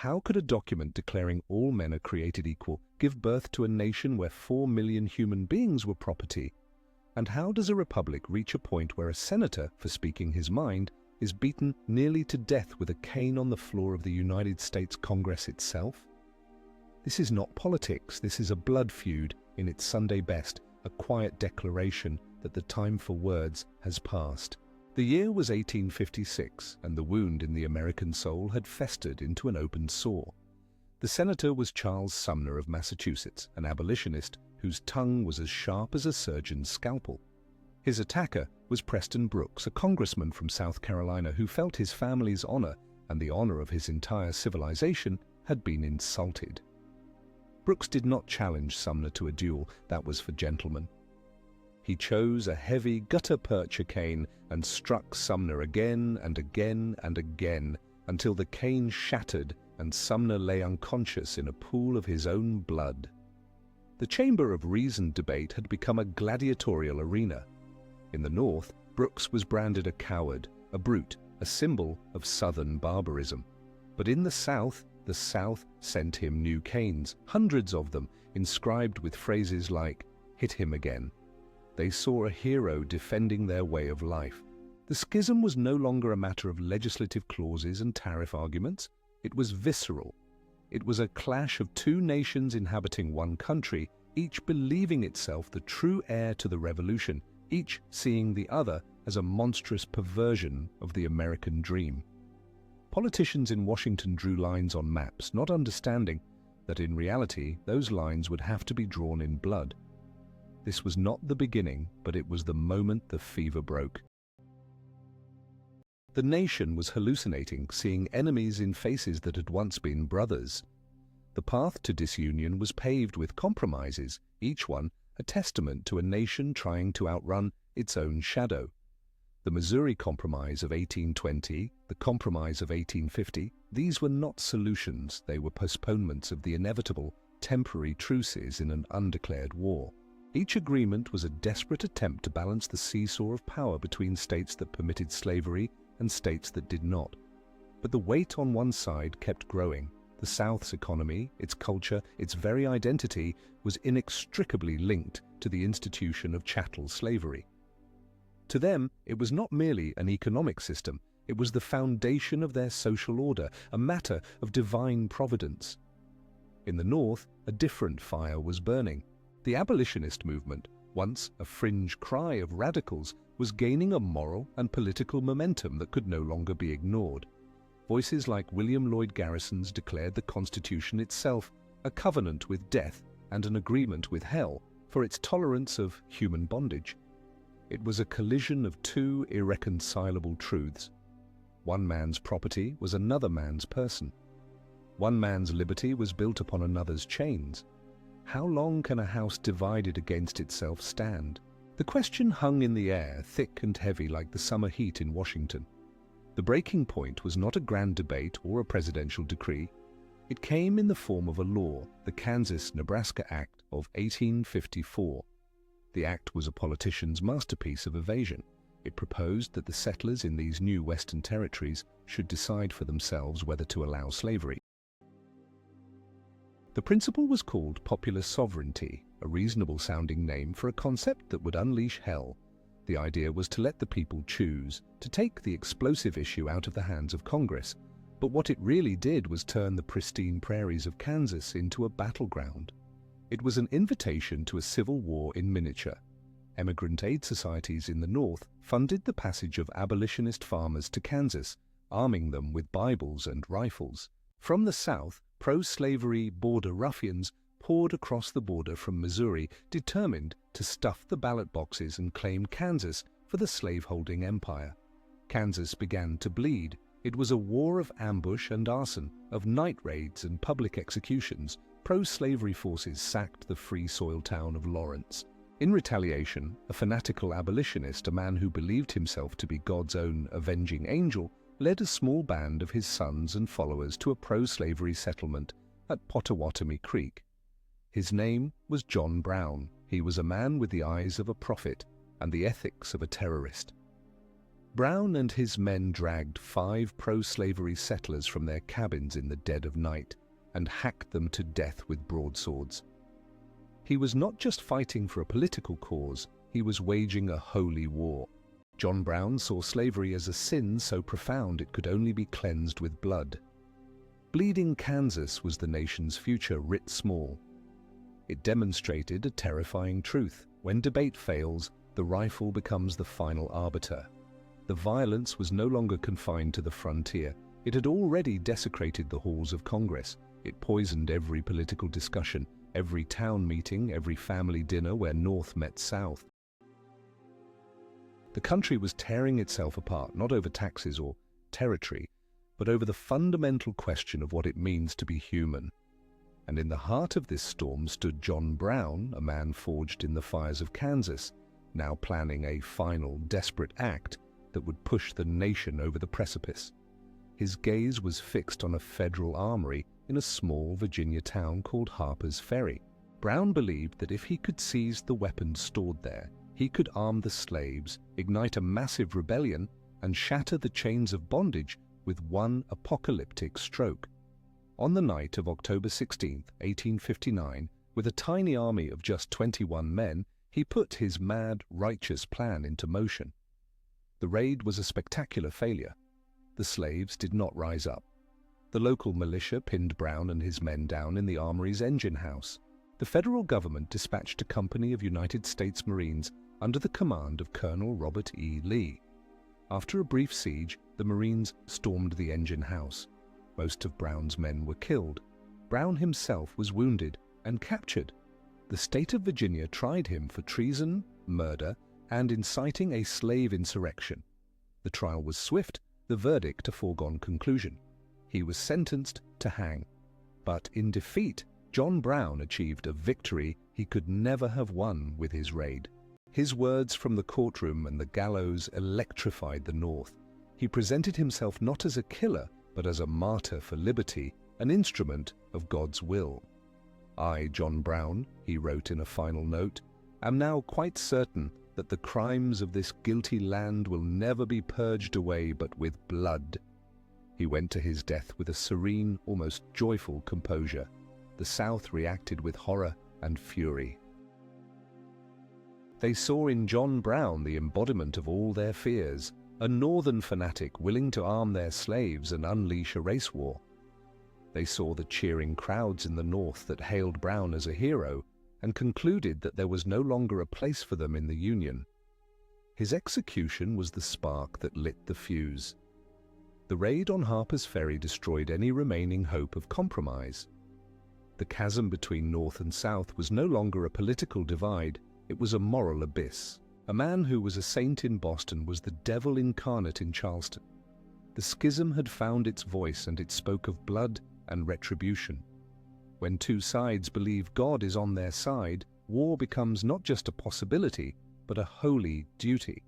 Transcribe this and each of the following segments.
How could a document declaring all men are created equal give birth to a nation where 4 million human beings were property? And how does a republic reach a point where a senator, for speaking his mind, is beaten nearly to death with a cane on the floor of the United States Congress itself? This is not politics, this is a blood feud in its Sunday best, a quiet declaration that the time for words has passed. The year was 1856, and the wound in the American soul had festered into an open sore. The senator was Charles Sumner of Massachusetts, an abolitionist whose tongue was as sharp as a surgeon's scalpel. His attacker was Preston Brooks, a congressman from South Carolina who felt his family's honor and the honor of his entire civilization had been insulted. Brooks did not challenge Sumner to a duel, that was for gentlemen. He chose a heavy gutta-percha cane and struck Sumner again and again and again until the cane shattered and Sumner lay unconscious in a pool of his own blood. The chamber of reason debate had become a gladiatorial arena. In the North, Brooks was branded a coward, a brute, a symbol of Southern barbarism. But in the South sent him new canes, hundreds of them, inscribed with phrases like, "Hit him again." They saw a hero defending their way of life. The schism was no longer a matter of legislative clauses and tariff arguments. It was visceral. It was a clash of two nations inhabiting one country, each believing itself the true heir to the revolution, each seeing the other as a monstrous perversion of the American dream. Politicians in Washington drew lines on maps, not understanding that in reality those lines would have to be drawn in blood. This was not the beginning, but it was the moment the fever broke. The nation was hallucinating, seeing enemies in faces that had once been brothers. The path to disunion was paved with compromises, each one a testament to a nation trying to outrun its own shadow. The Missouri Compromise of 1820, the Compromise of 1850, these were not solutions, they were postponements of the inevitable, temporary truces in an undeclared war. Each agreement was a desperate attempt to balance the seesaw of power between states that permitted slavery and states that did not. But the weight on one side kept growing. The South's economy, its culture, its very identity was inextricably linked to the institution of chattel slavery. To them, it was not merely an economic system, it was the foundation of their social order, a matter of divine providence. In the North, a different fire was burning. The abolitionist movement, once a fringe cry of radicals, was gaining a moral and political momentum that could no longer be ignored. Voices like William Lloyd Garrison's declared the Constitution itself a covenant with death and an agreement with hell for its tolerance of human bondage. It was a collision of two irreconcilable truths. One man's property was another man's person. One man's liberty was built upon another's chains. How long can a house divided against itself stand? The question hung in the air, thick and heavy like the summer heat in Washington. The breaking point was not a grand debate or a presidential decree. It came in the form of a law, the Kansas-Nebraska Act of 1854. The act was a politician's masterpiece of evasion. It proposed that the settlers in these new Western territories should decide for themselves whether to allow slavery. The principle was called popular sovereignty, a reasonable-sounding name for a concept that would unleash hell. The idea was to let the people choose, to take the explosive issue out of the hands of Congress. But what it really did was turn the pristine prairies of Kansas into a battleground. It was an invitation to a civil war in miniature. Emigrant aid societies in the North funded the passage of abolitionist farmers to Kansas, arming them with Bibles and rifles. From the South, pro-slavery border ruffians poured across the border from Missouri, determined to stuff the ballot boxes and claim Kansas for the slaveholding empire. Kansas began to bleed. It was a war of ambush and arson, of night raids and public executions. Pro-slavery forces sacked the free soil town of Lawrence. In retaliation, a fanatical abolitionist, a man who believed himself to be God's own avenging angel, led a small band of his sons and followers to a pro-slavery settlement at Pottawatomie Creek. His name was John Brown. He was a man with the eyes of a prophet and the ethics of a terrorist. Brown and his men dragged 5 pro-slavery settlers from their cabins in the dead of night and hacked them to death with broadswords. He was not just fighting for a political cause, he was waging a holy war. John Brown saw slavery as a sin so profound it could only be cleansed with blood. Bleeding Kansas was the nation's future writ small. It demonstrated a terrifying truth. When debate fails, the rifle becomes the final arbiter. The violence was no longer confined to the frontier. It had already desecrated the halls of Congress. It poisoned every political discussion, every town meeting, every family dinner where North met South. The country was tearing itself apart, not over taxes or territory, but over the fundamental question of what it means to be human. And in the heart of this storm stood John Brown, a man forged in the fires of Kansas, now planning a final, desperate act that would push the nation over the precipice. His gaze was fixed on a federal armory in a small Virginia town called Harper's Ferry. Brown believed that if he could seize the weapons stored there, he could arm the slaves, ignite a massive rebellion, and shatter the chains of bondage with one apocalyptic stroke. On the night of October 16, 1859, with a tiny army of just 21 men, he put his mad, righteous plan into motion. The raid was a spectacular failure. The slaves did not rise up. The local militia pinned Brown and his men down in the armory's engine house. The federal government dispatched a company of United States Marines under the command of Colonel Robert E. Lee. After a brief siege, the Marines stormed the engine house. Most of Brown's men were killed. Brown himself was wounded and captured. The state of Virginia tried him for treason, murder, and inciting a slave insurrection. The trial was swift, the verdict a foregone conclusion. He was sentenced to hang. But in defeat, John Brown achieved a victory he could never have won with his raid. His words from the courtroom and the gallows electrified the North. He presented himself not as a killer, but as a martyr for liberty, an instrument of God's will. I, John Brown, he wrote in a final note, am now quite certain that the crimes of this guilty land will never be purged away but with blood. He went to his death with a serene, almost joyful composure. The South reacted with horror and fury. They saw in John Brown the embodiment of all their fears, a northern fanatic willing to arm their slaves and unleash a race war. They saw the cheering crowds in the North that hailed Brown as a hero and concluded that there was no longer a place for them in the Union. His execution was the spark that lit the fuse. The raid on Harper's Ferry destroyed any remaining hope of compromise. The chasm between North and South was no longer a political divide, it was a moral abyss. A man who was a saint in Boston was the devil incarnate in Charleston. The schism had found its voice and it spoke of blood and retribution. When two sides believe God is on their side, war becomes not just a possibility, but a holy duty.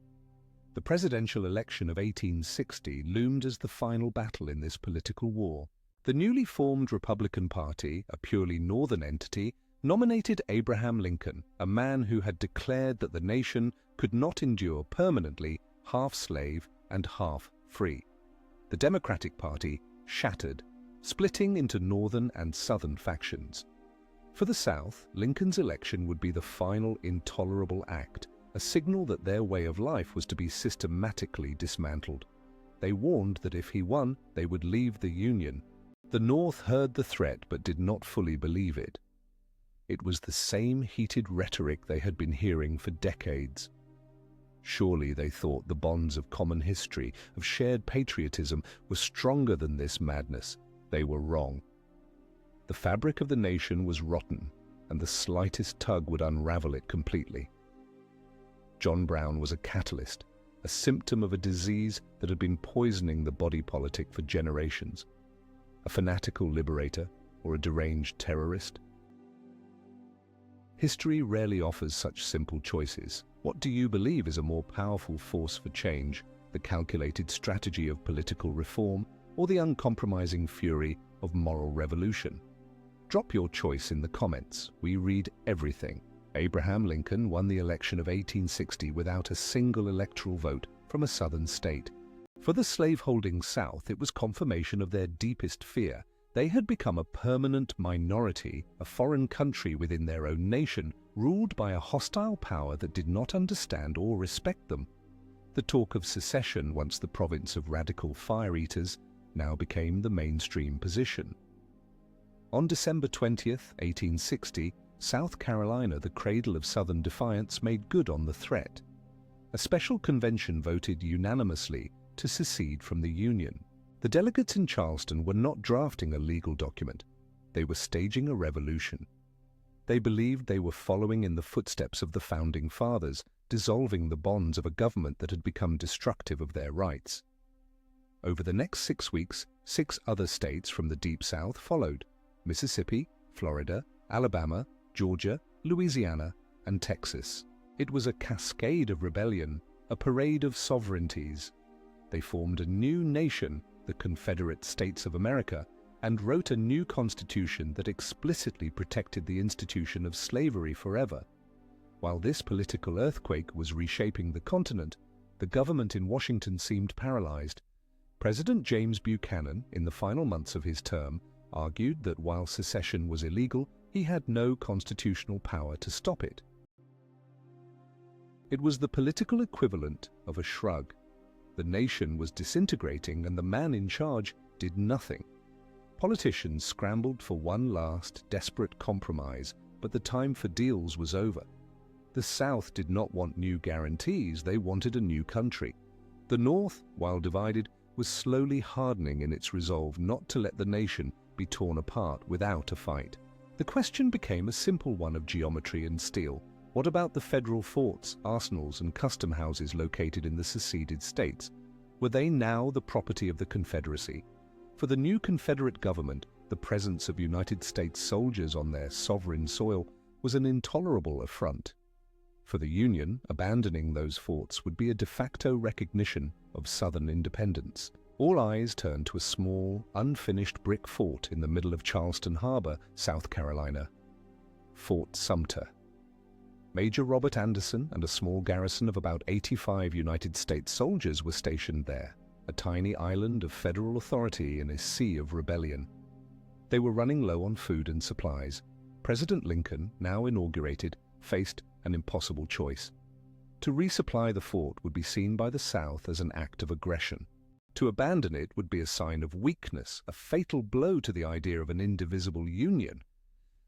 The presidential election of 1860 loomed as the final battle in this political war. The newly formed Republican Party, a purely northern entity, nominated Abraham Lincoln, a man who had declared that the nation could not endure permanently half slave and half free. The Democratic Party shattered, splitting into northern and southern factions. For the South, Lincoln's election would be the final intolerable act, a signal that their way of life was to be systematically dismantled. They warned that if he won, they would leave the Union. The North heard the threat but did not fully believe it. It was the same heated rhetoric they had been hearing for decades. Surely, they thought, the bonds of common history, of shared patriotism, were stronger than this madness. They were wrong. The fabric of the nation was rotten, and the slightest tug would unravel it completely. John Brown was a catalyst, a symptom of a disease that had been poisoning the body politic for generations. A fanatical liberator or a deranged terrorist? History rarely offers such simple choices. What do you believe is a more powerful force for change, the calculated strategy of political reform or the uncompromising fury of moral revolution? Drop your choice in the comments. We read everything. Abraham Lincoln won the election of 1860 without a single electoral vote from a southern state. For the slaveholding South, it was confirmation of their deepest fear. They had become a permanent minority, a foreign country within their own nation, ruled by a hostile power that did not understand or respect them. The talk of secession, once the province of radical fire-eaters, now became the mainstream position. On December 20th, 1860, South Carolina, the cradle of Southern defiance, made good on the threat. A special convention voted unanimously to secede from the Union. The delegates in Charleston were not drafting a legal document. They were staging a revolution. They believed they were following in the footsteps of the Founding Fathers, dissolving the bonds of a government that had become destructive of their rights. Over the next 6 weeks, 6 other states from the Deep South followed: Mississippi, Florida, Alabama, Georgia, Louisiana, and Texas. It was a cascade of rebellion, a parade of sovereignties. They formed a new nation, the Confederate States of America, and wrote a new constitution that explicitly protected the institution of slavery forever. While this political earthquake was reshaping the continent, the government in Washington seemed paralyzed. President James Buchanan, in the final months of his term, argued that while secession was illegal, he had no constitutional power to stop it. It was the political equivalent of a shrug. The nation was disintegrating and the man in charge did nothing. Politicians scrambled for one last, desperate compromise, but the time for deals was over. The South did not want new guarantees, they wanted a new country. The North, while divided, was slowly hardening in its resolve not to let the nation be torn apart without a fight. The question became a simple one of geometry and steel. What about the federal forts, arsenals, and custom houses located in the seceded states? Were they now the property of the Confederacy? For the new Confederate government, the presence of United States soldiers on their sovereign soil was an intolerable affront. For the Union, abandoning those forts would be a de facto recognition of Southern independence. All eyes turned to a small, unfinished brick fort in the middle of Charleston Harbor, South Carolina. Fort Sumter. Major Robert Anderson and a small garrison of about 85 United States soldiers were stationed there, a tiny island of federal authority in a sea of rebellion. They were running low on food and supplies. President Lincoln, now inaugurated, faced an impossible choice. To resupply the fort would be seen by the South as an act of aggression. To abandon it would be a sign of weakness, a fatal blow to the idea of an indivisible union.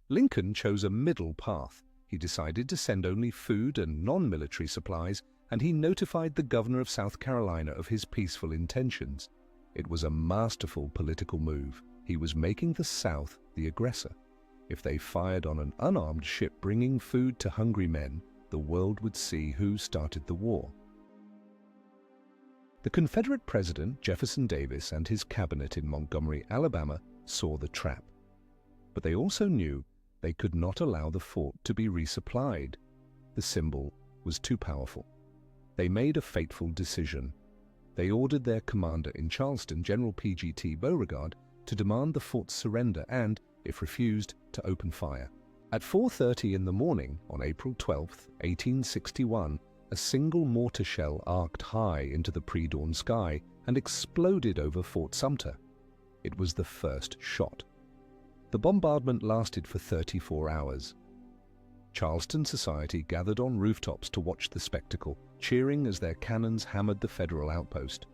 Lincoln chose a middle path. He decided to send only food and non-military supplies, and he notified the governor of South Carolina of his peaceful intentions. It was a masterful political move. He was making the South the aggressor. If they fired on an unarmed ship bringing food to hungry men, the world would see who started the war. The Confederate President Jefferson Davis and his cabinet in Montgomery, Alabama, saw the trap. But they also knew they could not allow the fort to be resupplied. The symbol was too powerful. They made a fateful decision. They ordered their commander in Charleston, General P.G.T. Beauregard, to demand the fort's surrender and, if refused, to open fire. At 4:30 in the morning, on April 12, 1861, a single mortar shell arced high into the pre-dawn sky and exploded over Fort Sumter. It was the first shot. The bombardment lasted for 34 hours. Charleston society gathered on rooftops to watch the spectacle, cheering as their cannons hammered the federal outpost.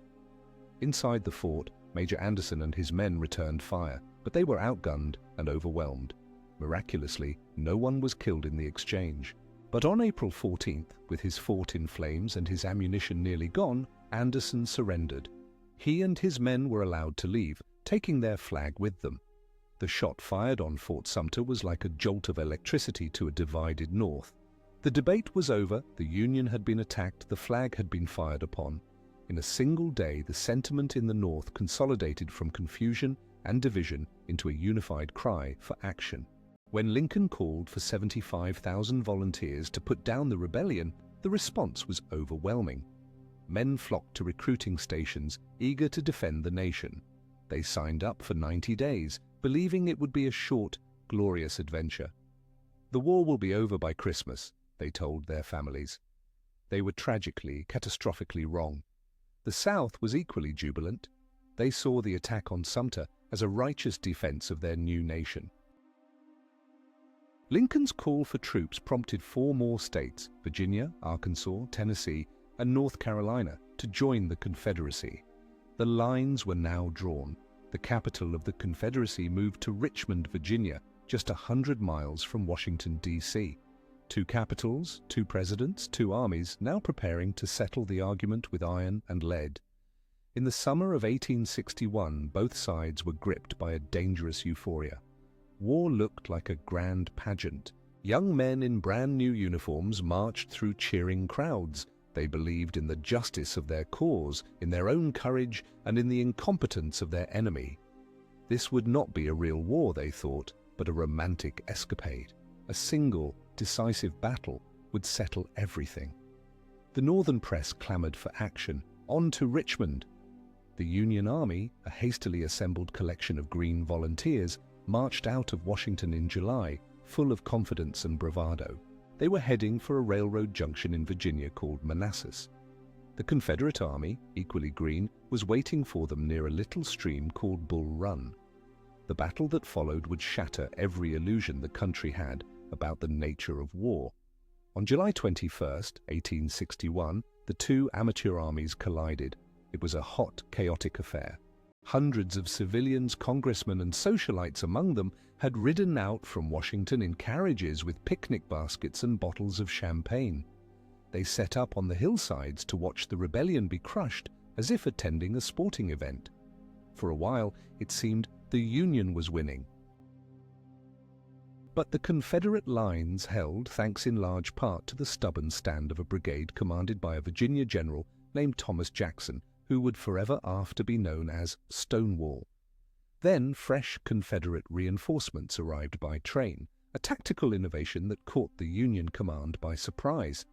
Inside the fort, Major Anderson and his men returned fire, but they were outgunned and overwhelmed. Miraculously, no one was killed in the exchange. But on April 14th, with his fort in flames and his ammunition nearly gone, Anderson surrendered. He and his men were allowed to leave, taking their flag with them. The shot fired on Fort Sumter was like a jolt of electricity to a divided North. The debate was over, the Union had been attacked, the flag had been fired upon. In a single day, the sentiment in the North consolidated from confusion and division into a unified cry for action. When Lincoln called for 75,000 volunteers to put down the rebellion, the response was overwhelming. Men flocked to recruiting stations, eager to defend the nation. They signed up for 90 days, believing it would be a short, glorious adventure. The war will be over by Christmas, they told their families. They were tragically, catastrophically wrong. The South was equally jubilant. They saw the attack on Sumter as a righteous defense of their new nation. Lincoln's call for troops prompted 4 more states, Virginia, Arkansas, Tennessee, and North Carolina, to join the Confederacy. The lines were now drawn. The capital of the Confederacy moved to Richmond, Virginia, just 100 miles from Washington, D.C. 2 capitals, 2 presidents, 2 armies, now preparing to settle the argument with iron and lead. In the summer of 1861, both sides were gripped by a dangerous euphoria. War looked like a grand pageant. Young men in brand new uniforms marched through cheering crowds. They believed in the justice of their cause, in their own courage, and in the incompetence of their enemy. This would not be a real war, they thought, but a romantic escapade. A single, decisive battle would settle everything. The Northern press clamored for action. On to Richmond! The Union Army, a hastily assembled collection of green volunteers, marched out of Washington in July, full of confidence and bravado. They were heading for a railroad junction in Virginia called Manassas. The Confederate Army, equally green, was waiting for them near a little stream called Bull Run. The battle that followed would shatter every illusion the country had about the nature of war. On July 21st, 1861, the 2 amateur armies collided. It was a hot, chaotic affair. Hundreds of civilians, congressmen, and socialites among them had ridden out from Washington in carriages with picnic baskets and bottles of champagne. They set up on the hillsides to watch the rebellion be crushed, as if attending a sporting event. For a while, it seemed the Union was winning. But the Confederate lines held thanks in large part to the stubborn stand of a brigade commanded by a Virginia general named Thomas Jackson, who would forever after be known as Stonewall. Then fresh Confederate reinforcements arrived by train, a tactical innovation that caught the Union command by surprise.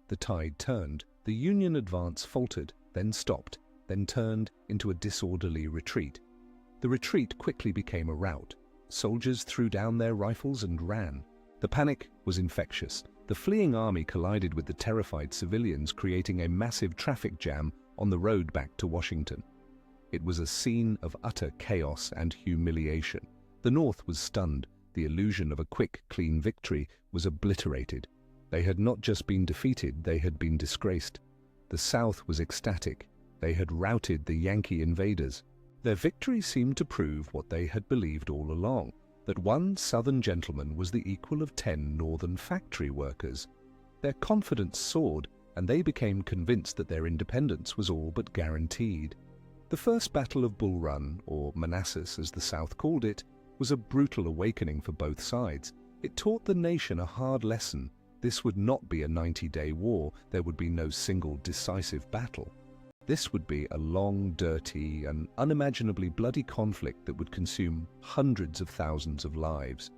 The tide turned, the Union advance faltered, then stopped, then turned into a disorderly retreat. The retreat quickly became a rout. Soldiers threw down their rifles and ran. The panic was infectious. The fleeing army collided with the terrified civilians, creating a massive traffic jam on the road back to Washington. It was a scene of utter chaos and humiliation. The North was stunned. The illusion of a quick, clean victory was obliterated. They had not just been defeated, they had been disgraced. The South was ecstatic. They had routed the Yankee invaders. Their victory seemed to prove what they had believed all along, that one Southern gentleman was the equal of 10 Northern factory workers. Their confidence soared, and they became convinced that their independence was all but guaranteed. The First Battle of Bull Run, or Manassas as the South called it, was a brutal awakening for both sides. It taught the nation a hard lesson. This would not be a 90-day war. There would be no single decisive battle. This would be a long, dirty, and unimaginably bloody conflict that would consume hundreds of thousands of lives.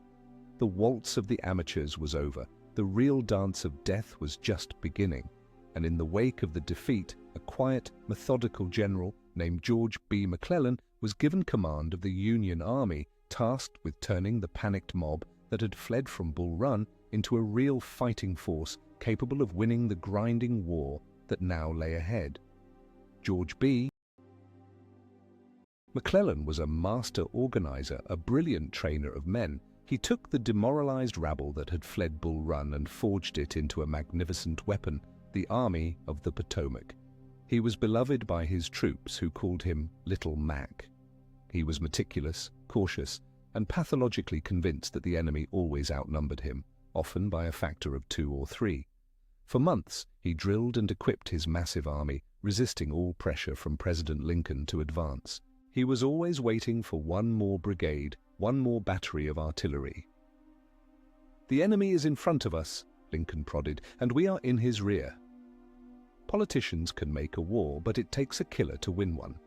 The waltz of the amateurs was over. The real dance of death was just beginning. And in the wake of the defeat, a quiet, methodical general named George B. McClellan was given command of the Union Army, tasked with turning the panicked mob that had fled from Bull Run into a real fighting force capable of winning the grinding war that now lay ahead. George B. McClellan was a master organizer, a brilliant trainer of men. He took the demoralized rabble that had fled Bull Run and forged it into a magnificent weapon, the Army of the Potomac. He was beloved by his troops, who called him Little Mac. He was meticulous, cautious, and pathologically convinced that the enemy always outnumbered him, often by a factor of 2 or 3. For months, he drilled and equipped his massive army, resisting all pressure from President Lincoln to advance. He was always waiting for one more brigade, one more battery of artillery. "The enemy is in front of us," Lincoln prodded, "and we are in his rear." Politicians can make a war, but it takes a killer to win one.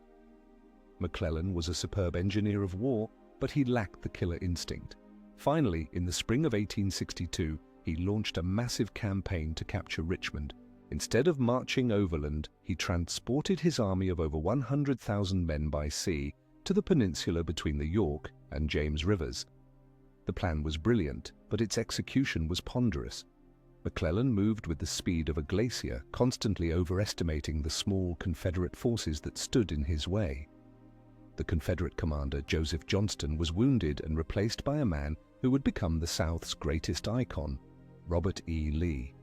McClellan was a superb engineer of war, but he lacked the killer instinct. Finally, in the spring of 1862, he launched a massive campaign to capture Richmond. Instead of marching overland, he transported his army of over 100,000 men by sea to the peninsula between the York and James Rivers. The plan was brilliant, but its execution was ponderous. McClellan moved with the speed of a glacier, constantly overestimating the small Confederate forces that stood in his way. The Confederate commander, Joseph Johnston, was wounded and replaced by a man who would become the South's greatest icon, Robert E. Lee.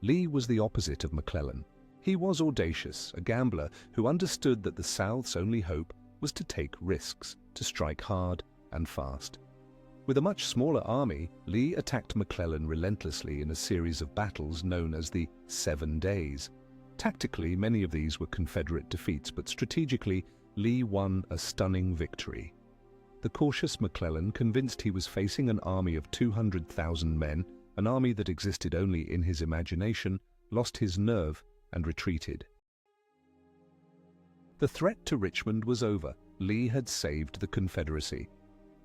Lee was the opposite of McClellan. He was audacious, a gambler who understood that the South's only hope was to take risks, to strike hard and fast. With a much smaller army, Lee attacked McClellan relentlessly in a series of battles known as the 7 Days. Tactically, many of these were Confederate defeats, but strategically, Lee won a stunning victory. The cautious McClellan, convinced he was facing an army of 200,000 men, an army that existed only in his imagination, lost his nerve and retreated. The threat to Richmond was over. Lee had saved the Confederacy.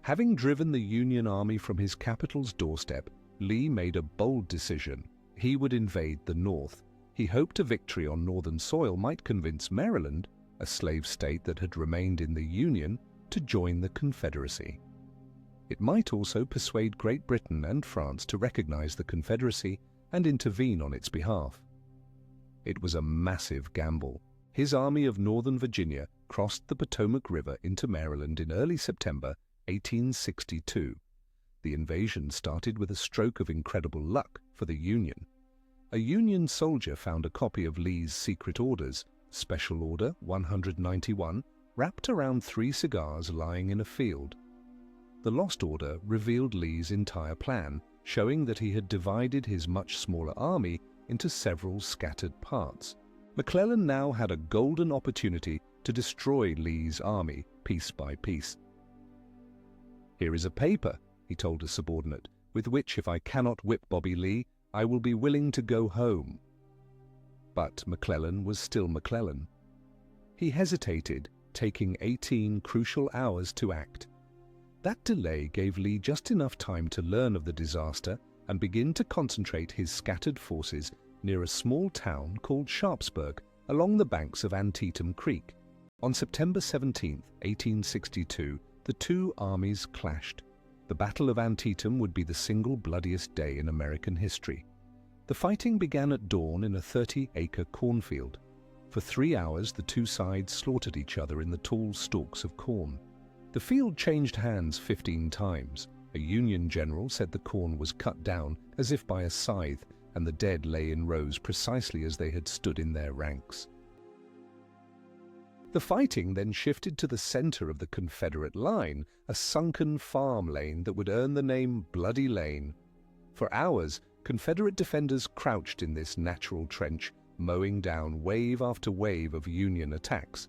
Having driven the Union Army from his capital's doorstep, Lee made a bold decision. He would invade the North. He hoped a victory on Northern soil might convince Maryland, a slave state that had remained in the Union, to join the Confederacy. It might also persuade Great Britain and France to recognize the Confederacy and intervene on its behalf. It was a massive gamble. His army of Northern Virginia crossed the Potomac River into Maryland in early September 1862. The invasion started with a stroke of incredible luck for the Union. A Union soldier found a copy of Lee's secret orders, Special Order 191, wrapped around 3 cigars lying in a field. The lost order revealed Lee's entire plan, showing that he had divided his much smaller army into several scattered parts. McClellan now had a golden opportunity to destroy Lee's army piece by piece. "Here is a paper," he told a subordinate, "with which, if I cannot whip Bobby Lee, I will be willing to go home." But McClellan was still McClellan. He hesitated, taking 18 crucial hours to act. That delay gave Lee just enough time to learn of the disaster and begin to concentrate his scattered forces near a small town called Sharpsburg along the banks of Antietam Creek. On September 17, 1862, the two armies clashed. The Battle of Antietam would be the single bloodiest day in American history. The fighting began at dawn in a 30-acre cornfield. For 3 hours, the two sides slaughtered each other in the tall stalks of corn. The field changed hands 15 times. A Union general said the corn was cut down as if by a scythe, and the dead lay in rows precisely as they had stood in their ranks. The fighting then shifted to the center of the Confederate line, a sunken farm lane that would earn the name Bloody Lane. For hours, Confederate defenders crouched in this natural trench, mowing down wave after wave of Union attacks.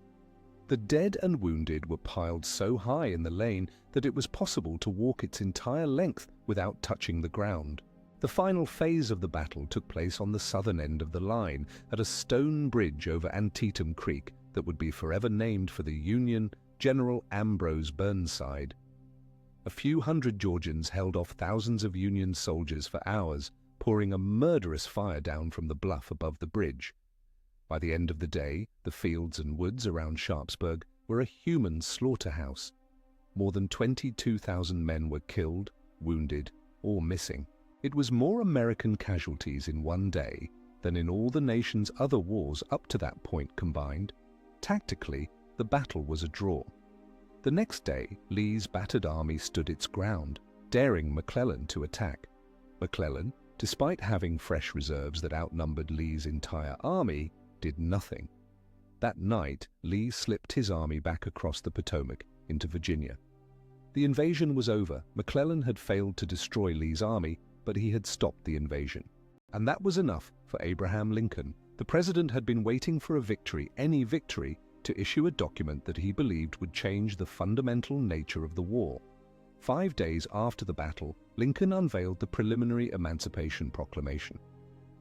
The dead and wounded were piled so high in the lane that it was possible to walk its entire length without touching the ground. The final phase of the battle took place on the southern end of the line, at a stone bridge over Antietam Creek that would be forever named for the Union General Ambrose Burnside. A few hundred Georgians held off thousands of Union soldiers for hours, pouring a murderous fire down from the bluff above the bridge. By the end of the day, the fields and woods around Sharpsburg were a human slaughterhouse. More than 22,000 men were killed, wounded, or missing. It was more American casualties in one day than in all the nation's other wars up to that point combined. Tactically, the battle was a draw. The next day, Lee's battered army stood its ground, daring McClellan to attack. McClellan, despite having fresh reserves that outnumbered Lee's entire army, did nothing. That night, Lee slipped his army back across the Potomac into Virginia. The invasion was over. McClellan had failed to destroy Lee's army, but he had stopped the invasion. And that was enough for Abraham Lincoln. The president had been waiting for a victory, any victory, to issue a document that he believed would change the fundamental nature of the war. 5 days after the battle, Lincoln unveiled the preliminary Emancipation Proclamation.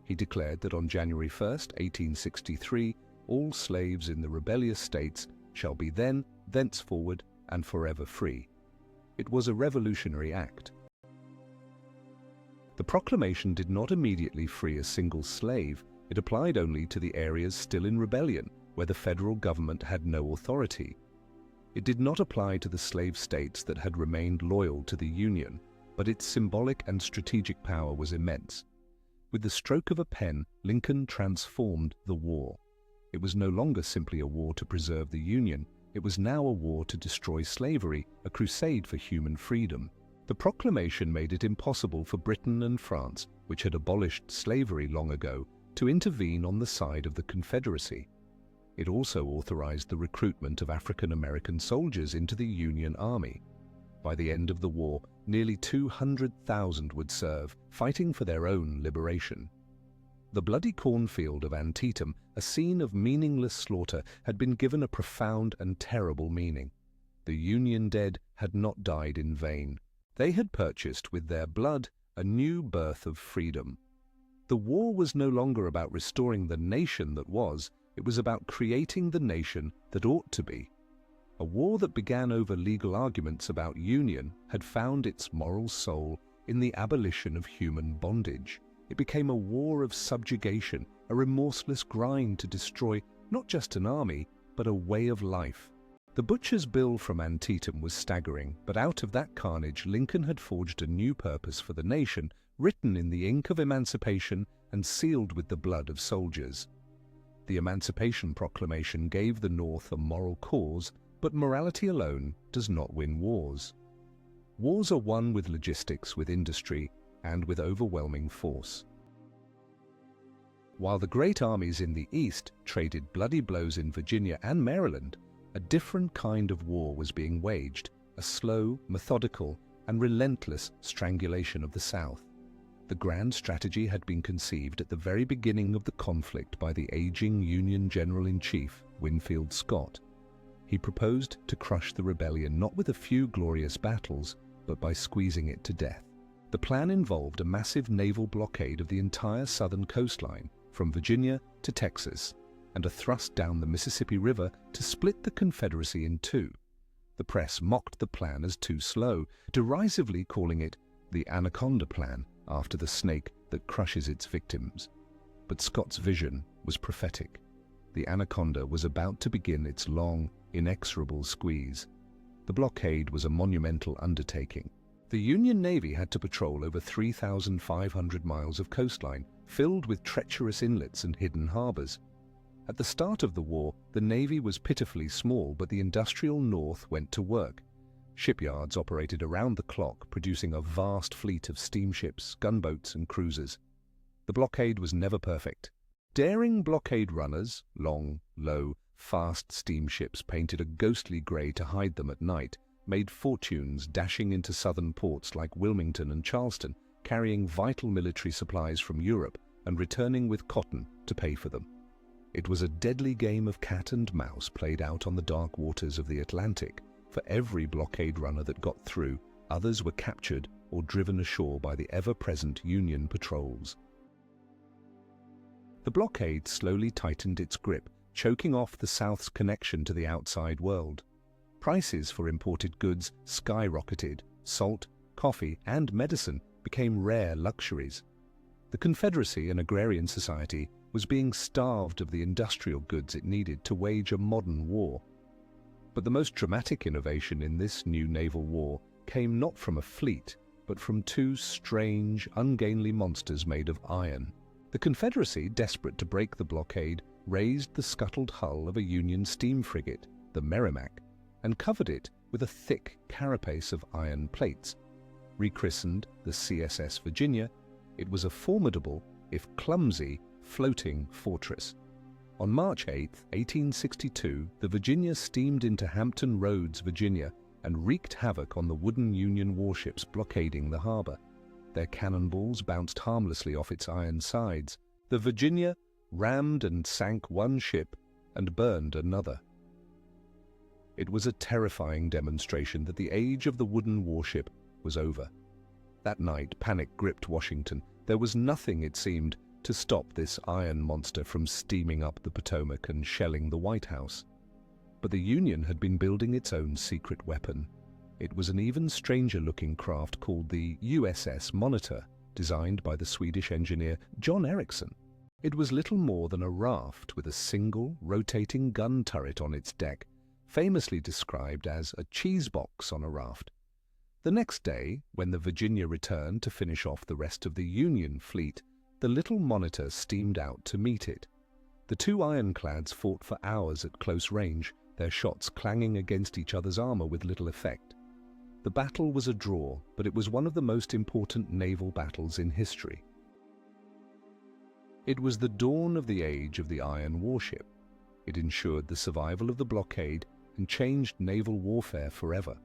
He declared that on January 1, 1863, all slaves in the rebellious states shall be then, thenceforward, and forever free. It was a revolutionary act. The proclamation did not immediately free a single slave. It applied only to the areas still in rebellion, where the federal government had no authority. It did not apply to the slave states that had remained loyal to the Union, but its symbolic and strategic power was immense. With the stroke of a pen, Lincoln transformed the war. It was no longer simply a war to preserve the Union. It was now a war to destroy slavery, a crusade for human freedom. The proclamation made it impossible for Britain and France, which had abolished slavery long ago, to intervene on the side of the Confederacy. It also authorized the recruitment of African American soldiers into the Union Army. By the end of the war, nearly 200,000 would serve, fighting for their own liberation. The bloody cornfield of Antietam, a scene of meaningless slaughter, had been given a profound and terrible meaning. The Union dead had not died in vain. They had purchased with their blood a new birth of freedom. The war was no longer about restoring the nation that was, it was about creating the nation that ought to be. A war that began over legal arguments about union had found its moral soul in the abolition of human bondage. It became a war of subjugation, a remorseless grind to destroy not just an army, but a way of life. The butcher's bill from Antietam was staggering, but out of that carnage Lincoln had forged a new purpose for the nation, written in the ink of emancipation and sealed with the blood of soldiers. The Emancipation Proclamation gave the North a moral cause, but morality alone does not win wars. Wars are won with logistics, with industry, and with overwhelming force. While the great armies in the East traded bloody blows in Virginia and Maryland, a different kind of war was being waged, a slow, methodical, and relentless strangulation of the South. The grand strategy had been conceived at the very beginning of the conflict by the aging Union General-in-Chief, Winfield Scott. He proposed to crush the rebellion not with a few glorious battles, but by squeezing it to death. The plan involved a massive naval blockade of the entire southern coastline, from Virginia to Texas, and a thrust down the Mississippi River to split the Confederacy in two. The press mocked the plan as too slow, derisively calling it the Anaconda Plan, after the snake that crushes its victims. But Scott's vision was prophetic. The Anaconda was about to begin its long, inexorable squeeze. The blockade was a monumental undertaking. The Union Navy had to patrol over 3,500 miles of coastline, filled with treacherous inlets and hidden harbors. At the start of the war, the Navy was pitifully small, but the industrial North went to work. Shipyards operated around the clock, producing a vast fleet of steamships, gunboats, and cruisers. The blockade was never perfect. Daring blockade runners, long, low, fast steamships painted a ghostly grey to hide them at night, made fortunes dashing into southern ports like Wilmington and Charleston, carrying vital military supplies from Europe and returning with cotton to pay for them. It was a deadly game of cat and mouse played out on the dark waters of the Atlantic. For every blockade runner that got through, others were captured or driven ashore by the ever-present Union patrols. The blockade slowly tightened its grip, choking off the South's connection to the outside world. Prices for imported goods skyrocketed. Salt, coffee, and medicine became rare luxuries. The Confederacy, an agrarian society, was being starved of the industrial goods it needed to wage a modern war. But the most dramatic innovation in this new naval war came not from a fleet, but from two strange, ungainly monsters made of iron. The Confederacy, desperate to break the blockade, raised the scuttled hull of a Union steam frigate, the Merrimac, and covered it with a thick carapace of iron plates. Rechristened the CSS Virginia, it was a formidable, if clumsy, floating fortress. On March 8, 1862, the Virginia steamed into Hampton Roads, Virginia, and wreaked havoc on the wooden Union warships blockading the harbor. Their cannonballs bounced harmlessly off its iron sides. The Virginia rammed and sank one ship and burned another. It was a terrifying demonstration that the age of the wooden warship was over. That night, panic gripped Washington. There was nothing, it seemed, to stop this iron monster from steaming up the Potomac and shelling the White House. But the Union had been building its own secret weapon. It was an even stranger-looking craft called the USS Monitor, designed by the Swedish engineer John Ericsson. It was little more than a raft with a single, rotating gun turret on its deck, famously described as a cheese box on a raft. The next day, when the Virginia returned to finish off the rest of the Union fleet, The little monitor steamed out to meet it. The two ironclads fought for hours at close range, their shots clanging against each other's armor with little effect. The battle was a draw, but it was one of the most important naval battles in history. It was the dawn of the age of the iron warship. It ensured the survival of the blockade and changed naval warfare forever.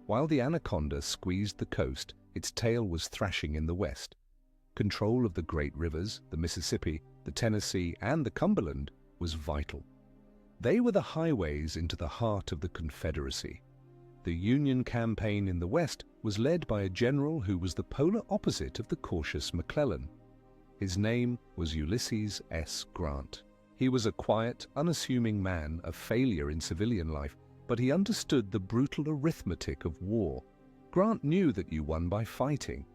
While the Anaconda squeezed the coast, its tail was thrashing in the west. Control of the great rivers, the Mississippi, the Tennessee, and the Cumberland, was vital. They were the highways into the heart of the Confederacy. The Union campaign in the west was led by a general who was the polar opposite of the cautious McClellan. His name was Ulysses S. Grant. He was a quiet, unassuming man, a failure in civilian life, but he understood the brutal arithmetic of war. Grant knew that you won by fighting.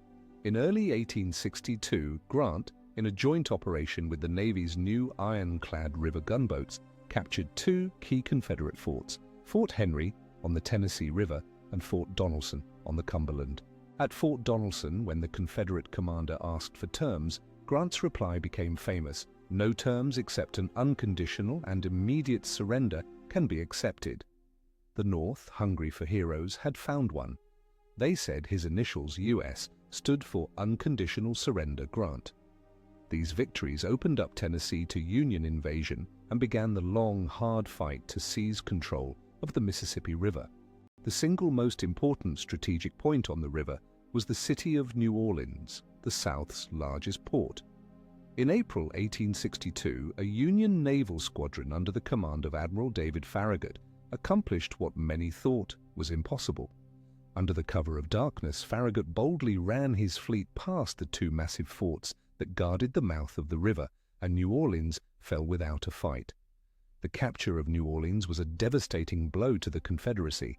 In early 1862, Grant, in a joint operation with the Navy's new ironclad river gunboats, captured two key Confederate forts, Fort Henry on the Tennessee River and Fort Donelson on the Cumberland. At Fort Donelson, when the Confederate commander asked for terms, Grant's reply became famous: "No terms except an unconditional and immediate surrender can be accepted." The North, hungry for heroes, had found one. They said his initials, U.S., stood for Unconditional Surrender Grant. These victories opened up Tennessee to Union invasion and began the long, hard fight to seize control of the Mississippi River. The single most important strategic point on the river was the city of New Orleans, the South's largest port. In April 1862, a Union naval squadron under the command of Admiral David Farragut accomplished what many thought was impossible. Under the cover of darkness, Farragut boldly ran his fleet past the two massive forts that guarded the mouth of the river, and New Orleans fell without a fight. The capture of New Orleans was a devastating blow to the Confederacy.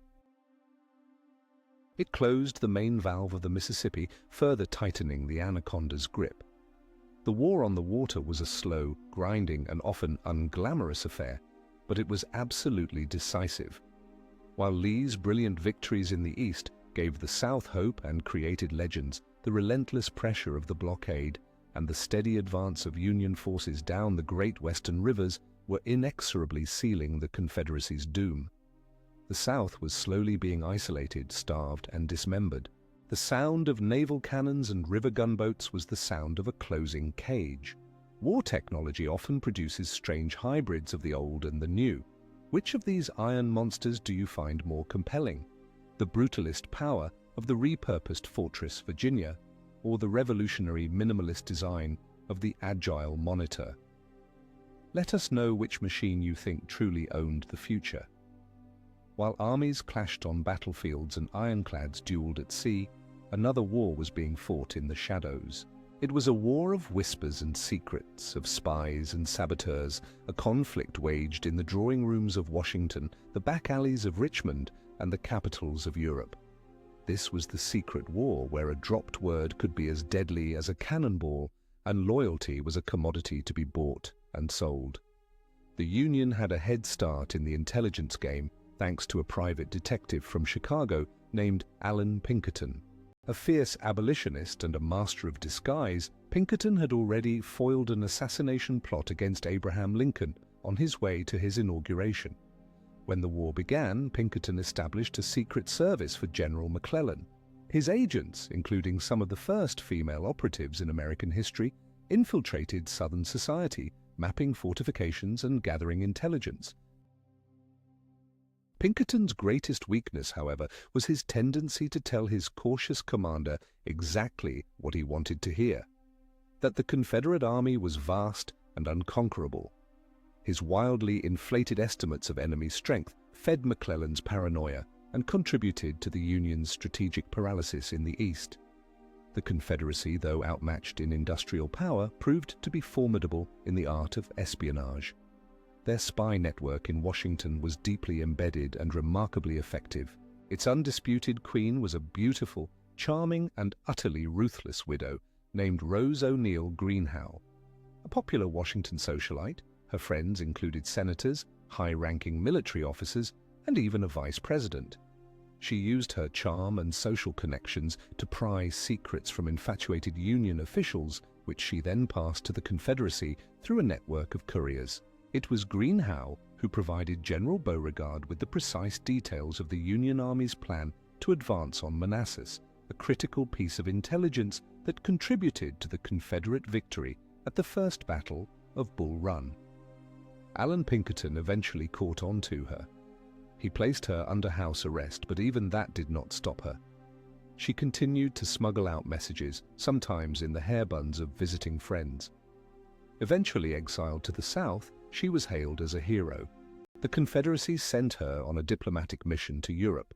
It closed the main valve of the Mississippi, further tightening the Anaconda's grip. The war on the water was a slow, grinding, and often unglamorous affair, but it was absolutely decisive. While Lee's brilliant victories in the East gave the South hope and created legends, the relentless pressure of the blockade and the steady advance of Union forces down the great western rivers were inexorably sealing the Confederacy's doom. The South was slowly being isolated, starved, and dismembered. The sound of naval cannons and river gunboats was the sound of a closing cage. War technology often produces strange hybrids of the old and the new. Which of these iron monsters do you find more compelling? The brutalist power of the repurposed Fortress Virginia, or the revolutionary minimalist design of the agile Monitor? Let us know which machine you think truly owned the future. While armies clashed on battlefields and ironclads dueled at sea, another war was being fought in the shadows. It was a war of whispers and secrets, of spies and saboteurs, a conflict waged in the drawing rooms of Washington, the back alleys of Richmond, and the capitals of Europe. This was the secret war where a dropped word could be as deadly as a cannonball, and loyalty was a commodity to be bought and sold. The Union had a head start in the intelligence game thanks to a private detective from Chicago named Allan Pinkerton. A fierce abolitionist and a master of disguise, Pinkerton had already foiled an assassination plot against Abraham Lincoln on his way to his inauguration. When the war began, Pinkerton established a secret service for General McClellan. His agents, including some of the first female operatives in American history, infiltrated Southern society, mapping fortifications and gathering intelligence. Pinkerton's greatest weakness, however, was his tendency to tell his cautious commander exactly what he wanted to hear: that the Confederate army was vast and unconquerable. His wildly inflated estimates of enemy strength fed McClellan's paranoia and contributed to the Union's strategic paralysis in the East. The Confederacy, though outmatched in industrial power, proved to be formidable in the art of espionage. Their spy network in Washington was deeply embedded and remarkably effective. Its undisputed queen was a beautiful, charming, and utterly ruthless widow named Rose O'Neal Greenhow. A popular Washington socialite, her friends included senators, high-ranking military officers, and even a vice president. She used her charm and social connections to pry secrets from infatuated Union officials which she then passed to the Confederacy through a network of couriers. It was Greenhow who provided General Beauregard with the precise details of the Union Army's plan to advance on Manassas, a critical piece of intelligence that contributed to the Confederate victory at the First Battle of Bull Run. Alan Pinkerton eventually caught on to her. He placed her under house arrest, but even that did not stop her. She continued to smuggle out messages, sometimes in the hairbuns of visiting friends. Eventually exiled to the South, she was hailed as a hero. The Confederacy sent her on a diplomatic mission to Europe.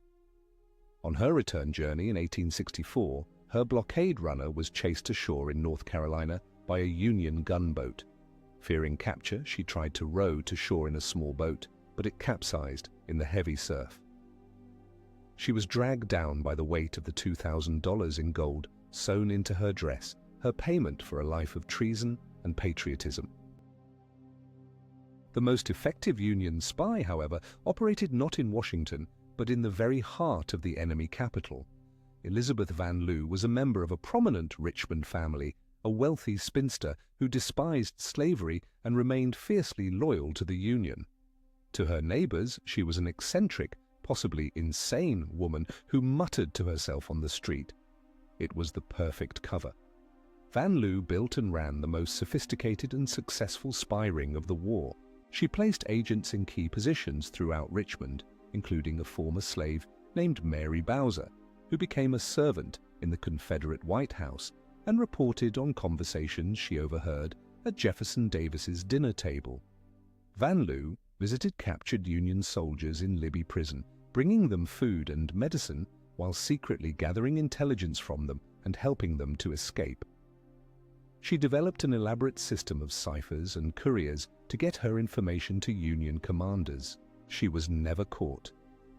On her return journey in 1864, her blockade runner was chased ashore in North Carolina by a Union gunboat. Fearing capture, she tried to row to shore in a small boat, but it capsized in the heavy surf. She was dragged down by the weight of the $2,000 in gold sewn into her dress, her payment for a life of treason and patriotism. The most effective Union spy, however, operated not in Washington, but in the very heart of the enemy capital. Elizabeth Van Lew was a member of a prominent Richmond family, a wealthy spinster who despised slavery and remained fiercely loyal to the Union. To her neighbors, she was an eccentric, possibly insane woman who muttered to herself on the street. It was the perfect cover. Van Lew built and ran the most sophisticated and successful spy ring of the war. She placed agents in key positions throughout Richmond, including a former slave named Mary Bowser, who became a servant in the Confederate White House and reported on conversations she overheard at Jefferson Davis's dinner table. Van Lew visited captured Union soldiers in Libby Prison, bringing them food and medicine while secretly gathering intelligence from them and helping them to escape. She developed an elaborate system of ciphers and couriers to get her information to Union commanders. She was never caught.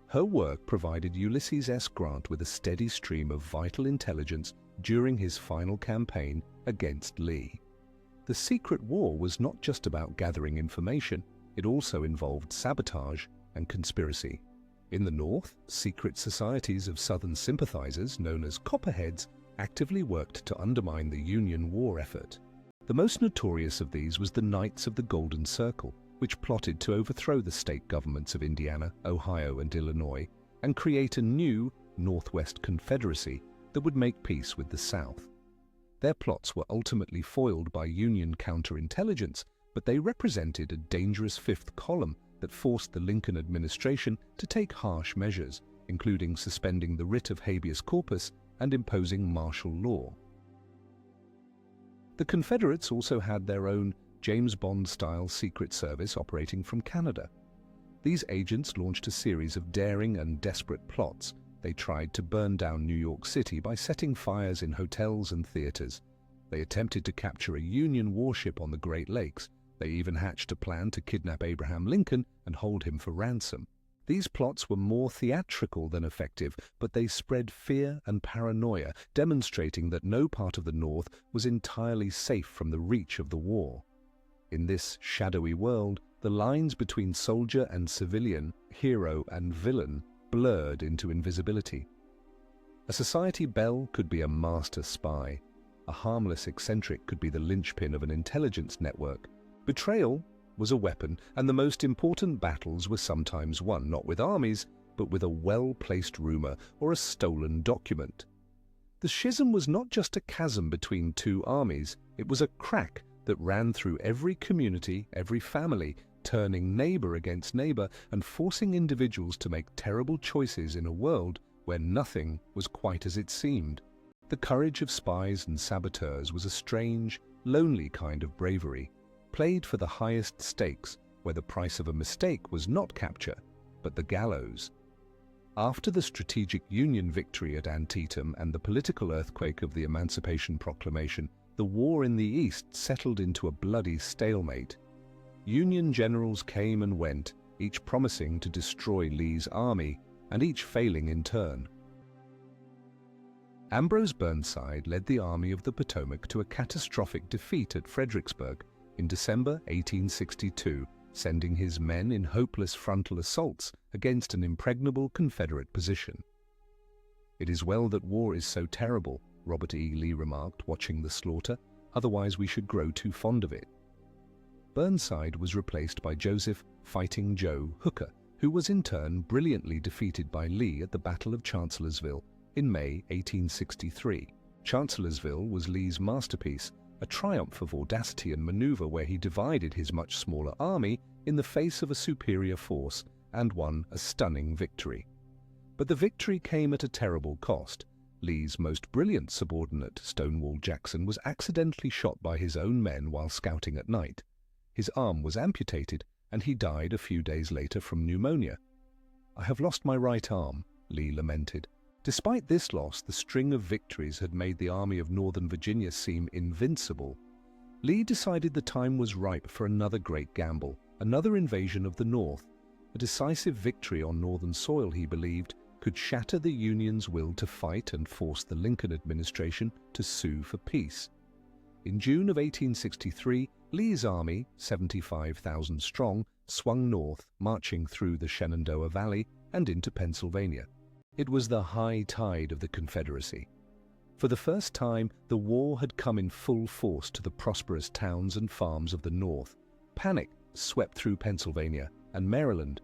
Her work provided Ulysses S. Grant with a steady stream of vital intelligence during his final campaign against Lee. The secret war was not just about gathering information, it also involved sabotage and conspiracy. In the North, secret societies of Southern sympathizers, known as Copperheads, actively worked to undermine the Union war effort. The most notorious of these was the Knights of the Golden Circle, which plotted to overthrow the state governments of Indiana, Ohio, and Illinois, and create a new Northwest Confederacy that would make peace with the South. Their plots were ultimately foiled by Union counterintelligence, but they represented a dangerous fifth column that forced the Lincoln administration to take harsh measures, including suspending the writ of habeas corpus and imposing martial law. The Confederates also had their own James Bond-style secret service operating from Canada. These agents launched a series of daring and desperate plots. They tried to burn down New York City by setting fires in hotels and theaters. They attempted to capture a Union warship on the Great Lakes. They even hatched a plan to kidnap Abraham Lincoln and hold him for ransom. These plots were more theatrical than effective, but they spread fear and paranoia, demonstrating that no part of the North was entirely safe from the reach of the war. In this shadowy world, the lines between soldier and civilian, hero and villain, blurred into invisibility. A society belle could be a master spy. A harmless eccentric could be the linchpin of an intelligence network. Betrayal was a weapon, and the most important battles were sometimes won not with armies, but with a well-placed rumor or a stolen document. The schism was not just a chasm between two armies, it was a crack that ran through every community, every family, turning neighbor against neighbor and forcing individuals to make terrible choices in a world where nothing was quite as it seemed. The courage of spies and saboteurs was a strange, lonely kind of bravery, played for the highest stakes, where the price of a mistake was not capture, but the gallows. After the strategic Union victory at Antietam and the political earthquake of the Emancipation Proclamation, the war in the East settled into a bloody stalemate. Union generals came and went, each promising to destroy Lee's army, and each failing in turn. Ambrose Burnside led the Army of the Potomac to a catastrophic defeat at Fredericksburg in December 1862, sending his men in hopeless frontal assaults against an impregnable Confederate position. "It is well that war is so terrible," Robert E. Lee remarked, watching the slaughter. otherwise we should grow too fond of it. Burnside was replaced by Joseph "Fighting Joe" Hooker, who was in turn brilliantly defeated by Lee at the Battle of Chancellorsville in May 1863. Chancellorsville was Lee's masterpiece, a triumph of audacity and maneuver where he divided his much smaller army in the face of a superior force and won a stunning victory. But the victory came at a terrible cost. Lee's most brilliant subordinate, Stonewall Jackson, was accidentally shot by his own men while scouting at night. His arm was amputated, and he died a few days later from pneumonia. "I have lost my right arm," Lee lamented. Despite this loss, the string of victories had made the Army of Northern Virginia seem invincible. Lee decided the time was ripe for another great gamble, another invasion of the North. A decisive victory on Northern soil, he believed, could shatter the Union's will to fight and force the Lincoln administration to sue for peace. In June of 1863, Lee's army, 75,000 strong, swung north, marching through the Shenandoah Valley and into Pennsylvania. It was the high tide of the Confederacy. For the first time, the war had come in full force to the prosperous towns and farms of the North. Panic swept through Pennsylvania and Maryland.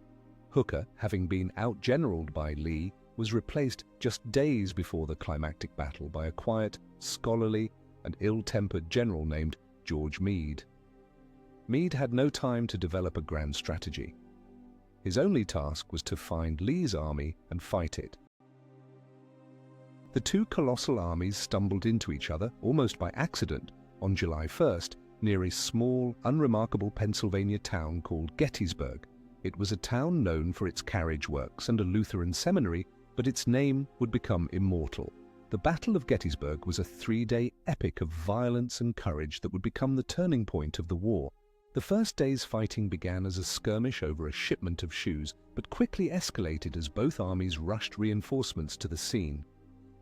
Hooker, having been outgeneraled by Lee, was replaced just days before the climactic battle by a quiet, scholarly, and ill-tempered general named George Meade. Meade had no time to develop a grand strategy. His only task was to find Lee's army and fight it. The two colossal armies stumbled into each other, almost by accident, on July 1st, near a small, unremarkable Pennsylvania town called Gettysburg. It was a town known for its carriage works and a Lutheran seminary, but its name would become immortal. The Battle of Gettysburg was a 3-day epic of violence and courage that would become the turning point of the war. The first day's fighting began as a skirmish over a shipment of shoes, but quickly escalated as both armies rushed reinforcements to the scene.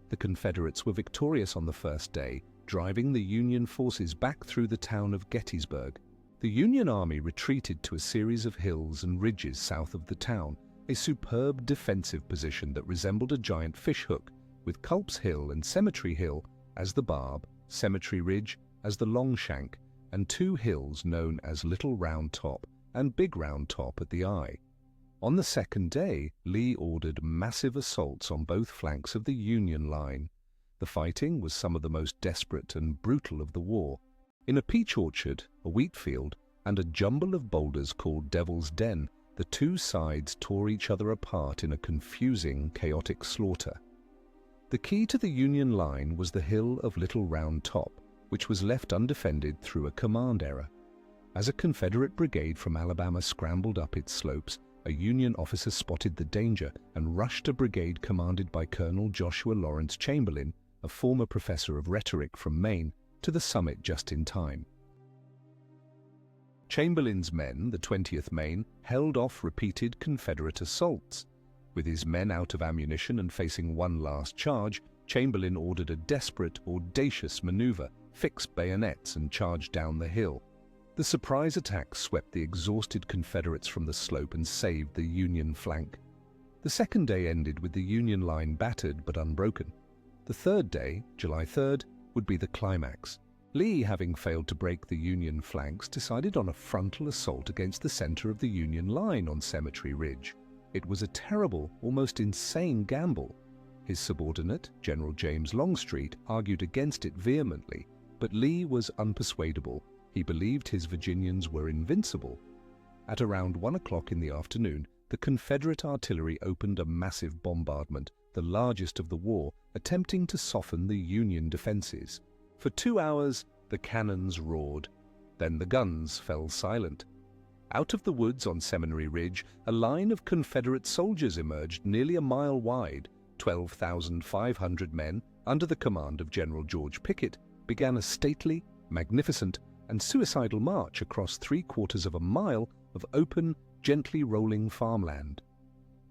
The Confederates were victorious on the first day, driving the Union forces back through the town of Gettysburg. The Union Army retreated to a series of hills and ridges south of the town, a superb defensive position that resembled a giant fishhook, with Culp's Hill and Cemetery Hill as the Barb, Cemetery Ridge as the Longshank, and two hills known as Little Round Top and Big Round Top at the eye. On the second day, Lee ordered massive assaults on both flanks of the Union line. The fighting was some of the most desperate and brutal of the war. In a peach orchard, a wheat field, and a jumble of boulders called Devil's Den, the two sides tore each other apart in a confusing, chaotic slaughter. The key to the Union line was the hill of Little Round Top, which was left undefended through a command error. As a Confederate brigade from Alabama scrambled up its slopes, a Union officer spotted the danger and rushed a brigade commanded by Colonel Joshua Lawrence Chamberlain, a former professor of rhetoric from Maine, to the summit just in time. Chamberlain's men, the 20th Maine, held off repeated Confederate assaults. With his men out of ammunition and facing one last charge, Chamberlain ordered a desperate, audacious maneuver, fixed bayonets and charged down the hill. The surprise attack swept the exhausted Confederates from the slope and saved the Union flank. The second day ended with the Union line battered but unbroken. The third day, July 3rd, would be the climax. Lee, having failed to break the Union flanks, decided on a frontal assault against the center of the Union line on Cemetery Ridge. It was a terrible, almost insane gamble. His subordinate, General James Longstreet, argued against it vehemently, but Lee was unpersuadable. He believed his Virginians were invincible. At around 1 o'clock in the afternoon, the Confederate artillery opened a massive bombardment, the largest of the war, attempting to soften the Union defenses. For 2 hours, the cannons roared. Then the guns fell silent. Out of the woods on Seminary Ridge, a line of Confederate soldiers emerged nearly a mile wide. 12,500 men, under the command of General George Pickett, began a stately, magnificent, and suicidal march across 3/4 of a mile of open, gently rolling farmland.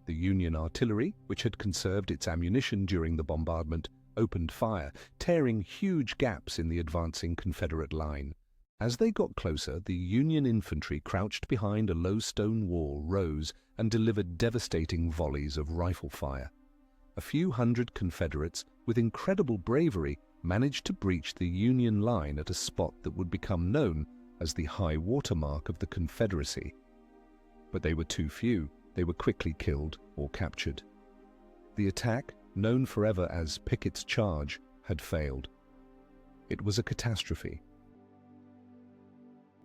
The Union artillery, which had conserved its ammunition during the bombardment, opened fire, tearing huge gaps in the advancing Confederate line. As they got closer, the Union infantry crouched behind a low stone wall rose and delivered devastating volleys of rifle fire. A few hundred Confederates, with incredible bravery, managed to breach the Union line at a spot that would become known as the high water mark of the Confederacy. But they were too few. They were quickly killed or captured. The attack, known forever as Pickett's Charge, had failed. It was a catastrophe.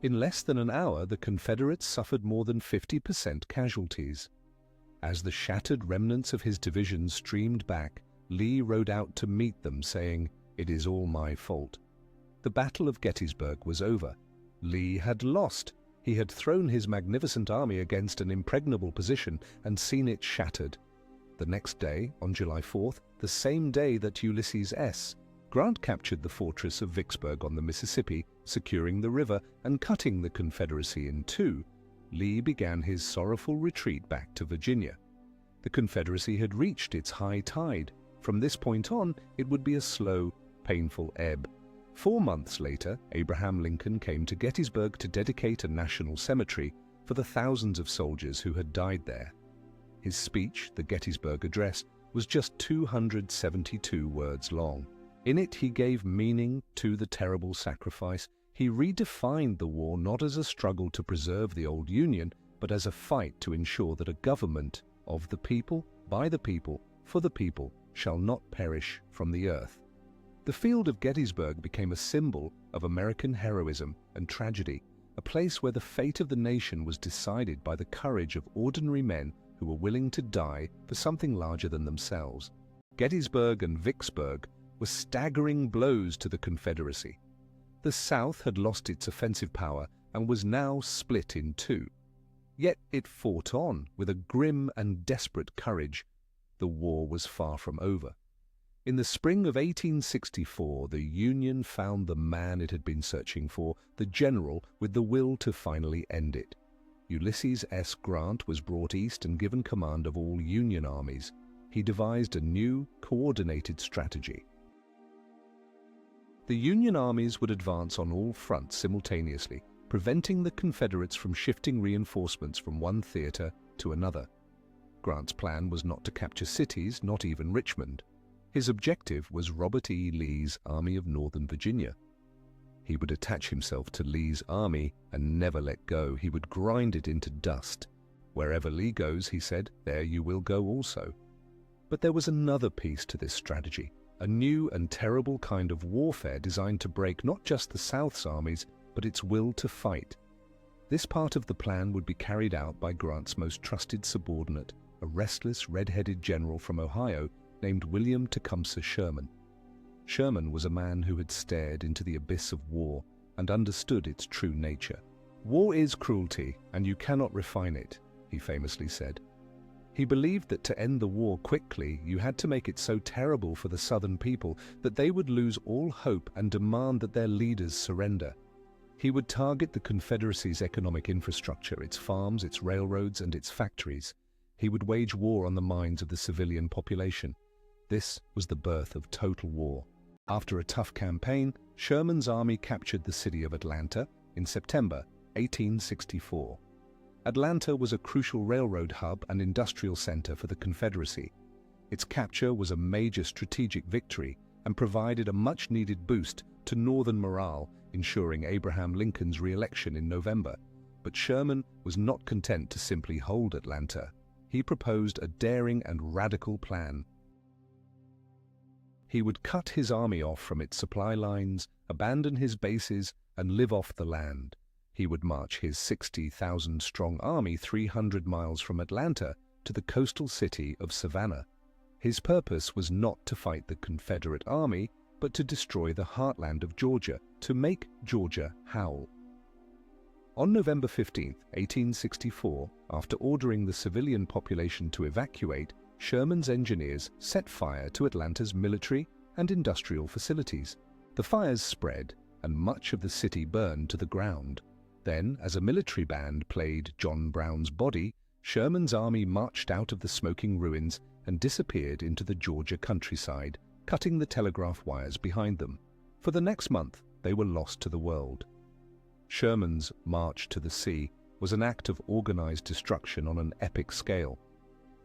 In less than an hour, the Confederates suffered more than 50% casualties. As the shattered remnants of his division streamed back, Lee rode out to meet them, saying, "It is all my fault." The Battle of Gettysburg was over. Lee had lost. He had thrown his magnificent army against an impregnable position and seen it shattered. The next day, on July 4th, the same day that Ulysses S., Grant captured the fortress of Vicksburg on the Mississippi, securing the river and cutting the Confederacy in two. Lee began his sorrowful retreat back to Virginia. The Confederacy had reached its high tide. From this point on, it would be a slow, painful ebb. 4 months later, Abraham Lincoln came to Gettysburg to dedicate a national cemetery for the thousands of soldiers who had died there. His speech, the Gettysburg Address, was just 272 words long. In it, he gave meaning to the terrible sacrifice. He redefined the war not as a struggle to preserve the old Union, but as a fight to ensure that a government of the people, by the people, for the people, shall not perish from the earth. The field of Gettysburg became a symbol of American heroism and tragedy, a place where the fate of the nation was decided by the courage of ordinary men who were willing to die for something larger than themselves. Gettysburg and Vicksburg were staggering blows to the Confederacy. The South had lost its offensive power and was now split in two. Yet it fought on with a grim and desperate courage. The war was far from over. In the spring of 1864, the Union found the man it had been searching for, the general with the will to finally end it. Ulysses S. Grant was brought east and given command of all Union armies. He devised a new, coordinated strategy. The Union armies would advance on all fronts simultaneously, preventing the Confederates from shifting reinforcements from one theater to another. Grant's plan was not to capture cities, not even Richmond. His objective was Robert E. Lee's Army of Northern Virginia. He would attach himself to Lee's army and never let go. He would grind it into dust. "Wherever Lee goes," he said, "there you will go also." But there was another piece to this strategy, a new and terrible kind of warfare designed to break not just the South's armies, but its will to fight. This part of the plan would be carried out by Grant's most trusted subordinate, a restless, red-headed general from Ohio named William Tecumseh Sherman. Sherman was a man who had stared into the abyss of war and understood its true nature. "War is cruelty, and you cannot refine it," he famously said. He believed that to end the war quickly, you had to make it so terrible for the Southern people that they would lose all hope and demand that their leaders surrender. He would target the Confederacy's economic infrastructure, its farms, its railroads, and its factories. He would wage war on the minds of the civilian population. This was the birth of total war. After a tough campaign, Sherman's army captured the city of Atlanta in September 1864. Atlanta was a crucial railroad hub and industrial center for the Confederacy. Its capture was a major strategic victory and provided a much-needed boost to Northern morale, ensuring Abraham Lincoln's re-election in November. But Sherman was not content to simply hold Atlanta. He proposed a daring and radical plan. He would cut his army off from its supply lines, abandon his bases, and live off the land. He would march his 60,000-strong army 300 miles from Atlanta to the coastal city of Savannah. His purpose was not to fight the Confederate army, but to destroy the heartland of Georgia, to make Georgia howl. On November 15, 1864, after ordering the civilian population to evacuate, Sherman's engineers set fire to Atlanta's military and industrial facilities. The fires spread, and much of the city burned to the ground. Then, as a military band played John Brown's Body, Sherman's army marched out of the smoking ruins and disappeared into the Georgia countryside, cutting the telegraph wires behind them. For the next month, they were lost to the world. Sherman's march to the sea was an act of organized destruction on an epic scale.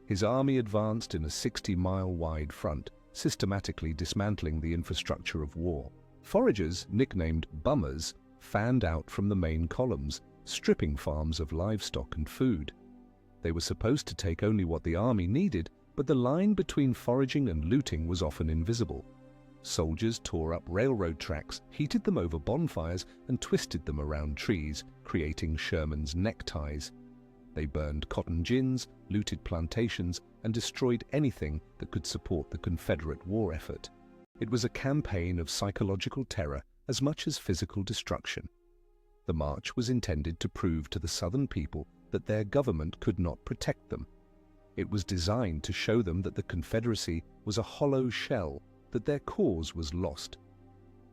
His army advanced in a 60-mile-wide front, systematically dismantling the infrastructure of war. Foragers, nicknamed bummers, fanned out from the main columns, stripping farms of livestock and food. They were supposed to take only what the army needed, but the line between foraging and looting was often invisible. Soldiers tore up railroad tracks, heated them over bonfires, and twisted them around trees, creating Sherman's neckties. They burned cotton gins, looted plantations, and destroyed anything that could support the Confederate war effort. It was a campaign of psychological terror as much as physical destruction. The march was intended to prove to the Southern people that their government could not protect them. It was designed to show them that the Confederacy was a hollow shell, that their cause was lost.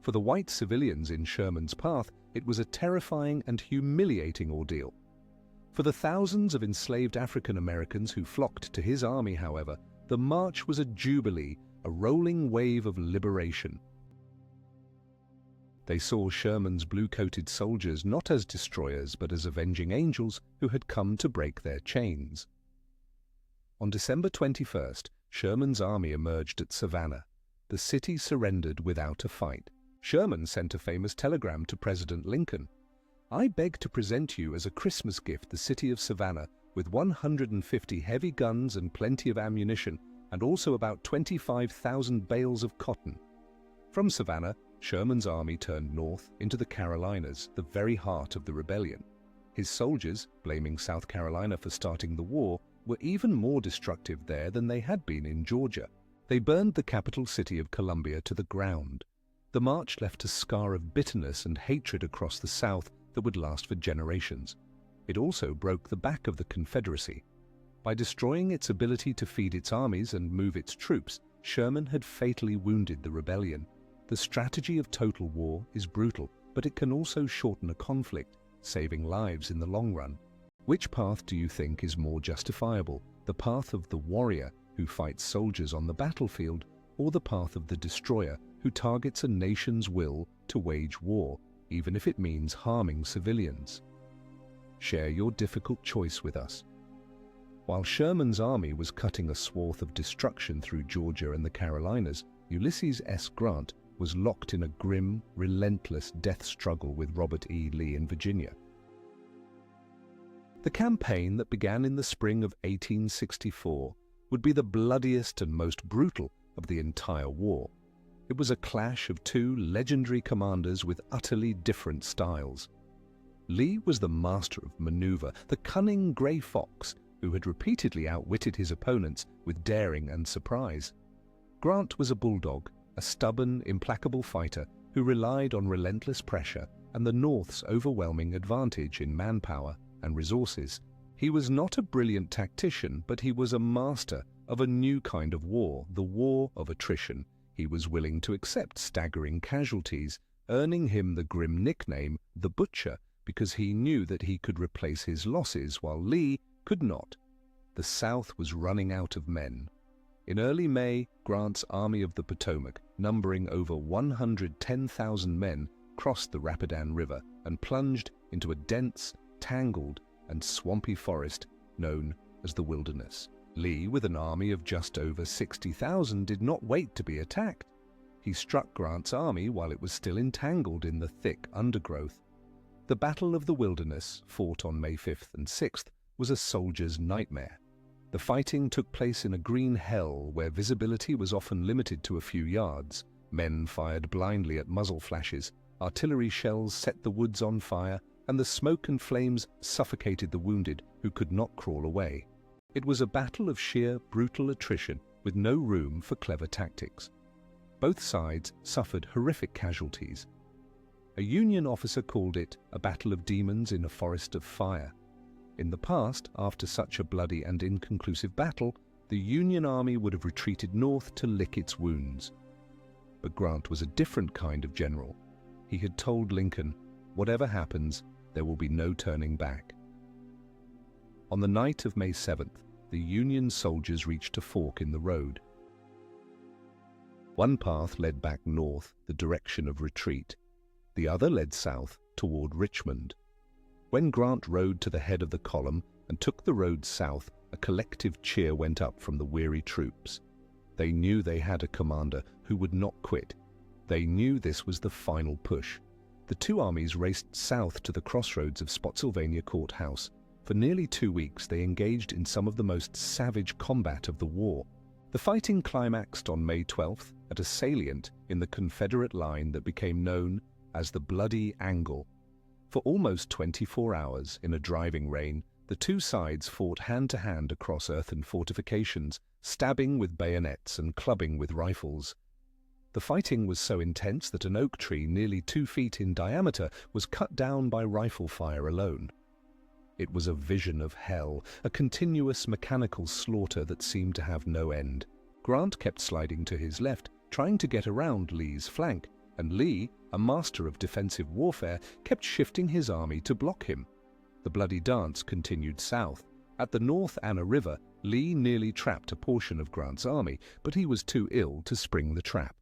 For the white civilians in Sherman's path, it was a terrifying and humiliating ordeal. For the thousands of enslaved African Americans who flocked to his army, however, the march was a jubilee, a rolling wave of liberation. They saw Sherman's blue-coated soldiers not as destroyers but as avenging angels who had come to break their chains. On December 21st, Sherman's army emerged at Savannah. The city surrendered without a fight. Sherman sent a famous telegram to President Lincoln. "I beg to present you as a Christmas gift the city of Savannah with 150 heavy guns and plenty of ammunition, and also about 25,000 bales of cotton." From Savannah, Sherman's army turned north into the Carolinas, the very heart of the rebellion. His soldiers, blaming South Carolina for starting the war, were even more destructive there than they had been in Georgia. They burned the capital city of Columbia to the ground. The march left a scar of bitterness and hatred across the South that would last for generations. It also broke the back of the Confederacy. By destroying its ability to feed its armies and move its troops, Sherman had fatally wounded the rebellion. The strategy of total war is brutal, but it can also shorten a conflict, saving lives in the long run. Which path do you think is more justifiable? The path of the warrior who fights soldiers on the battlefield, or the path of the destroyer who targets a nation's will to wage war, even if it means harming civilians? Share your difficult choice with us. While Sherman's army was cutting a swath of destruction through Georgia and the Carolinas, Ulysses S. Grant was locked in a grim, relentless death struggle with Robert E. Lee in Virginia. The campaign that began in the spring of 1864 would be the bloodiest and most brutal of the entire war. It was a clash of two legendary commanders with utterly different styles. Lee was the master of maneuver, the cunning grey fox who had repeatedly outwitted his opponents with daring and surprise. Grant was a bulldog, a stubborn, implacable fighter who relied on relentless pressure and the North's overwhelming advantage in manpower and resources. He was not a brilliant tactician, but he was a master of a new kind of war, the war of attrition. He was willing to accept staggering casualties, earning him the grim nickname, the Butcher, because he knew that he could replace his losses while Lee could not. The South was running out of men. In early May, Grant's Army of the Potomac, numbering over 110,000 men, crossed the Rapidan River and plunged into a dense, tangled, and swampy forest known as the Wilderness. Lee, with an army of just over 60,000, did not wait to be attacked. He struck Grant's army while it was still entangled in the thick undergrowth. The Battle of the Wilderness, fought on May 5th and 6th, was a soldier's nightmare. The fighting took place in a green hell where visibility was often limited to a few yards. Men fired blindly at muzzle flashes, artillery shells set the woods on fire, and the smoke and flames suffocated the wounded who could not crawl away. It was a battle of sheer, brutal attrition with no room for clever tactics. Both sides suffered horrific casualties. A Union officer called it a battle of demons in a forest of fire. In the past, after such a bloody and inconclusive battle, the Union army would have retreated north to lick its wounds. But Grant was a different kind of general. He had told Lincoln, "Whatever happens, there will be no turning back." On the night of May 7th, the Union soldiers reached a fork in the road. One path led back north, the direction of retreat. The other led south, toward Richmond. When Grant rode to the head of the column and took the road south, a collective cheer went up from the weary troops. They knew they had a commander who would not quit. They knew this was the final push. The two armies raced south to the crossroads of Spotsylvania Courthouse. For nearly 2 weeks they engaged in some of the most savage combat of the war. The fighting climaxed on May 12th at a salient in the Confederate line that became known as the Bloody Angle. For almost 24 hours in a driving rain, the two sides fought hand-to-hand across earthen fortifications, stabbing with bayonets and clubbing with rifles. The fighting was so intense that an oak tree nearly 2 feet in diameter was cut down by rifle fire alone. It was a vision of hell, a continuous mechanical slaughter that seemed to have no end. Grant kept sliding to his left, trying to get around Lee's flank, and Lee, a master of defensive warfare, kept shifting his army to block him. The bloody dance continued south. At the North Anna River, Lee nearly trapped a portion of Grant's army, but he was too ill to spring the trap.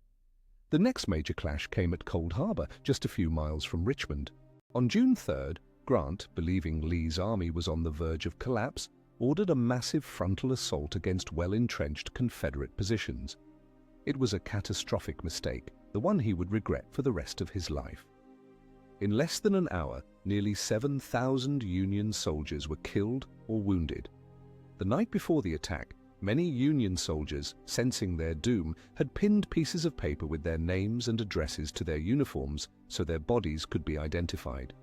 The next major clash came at Cold Harbor, just a few miles from Richmond. On June 3rd, Grant, believing Lee's army was on the verge of collapse, ordered a massive frontal assault against well-entrenched Confederate positions. It was a catastrophic mistake, the one he would regret for the rest of his life. In less than an hour, nearly 7,000 Union soldiers were killed or wounded. The night before the attack, many Union soldiers, sensing their doom, had pinned pieces of paper with their names and addresses to their uniforms so their bodies could be identified.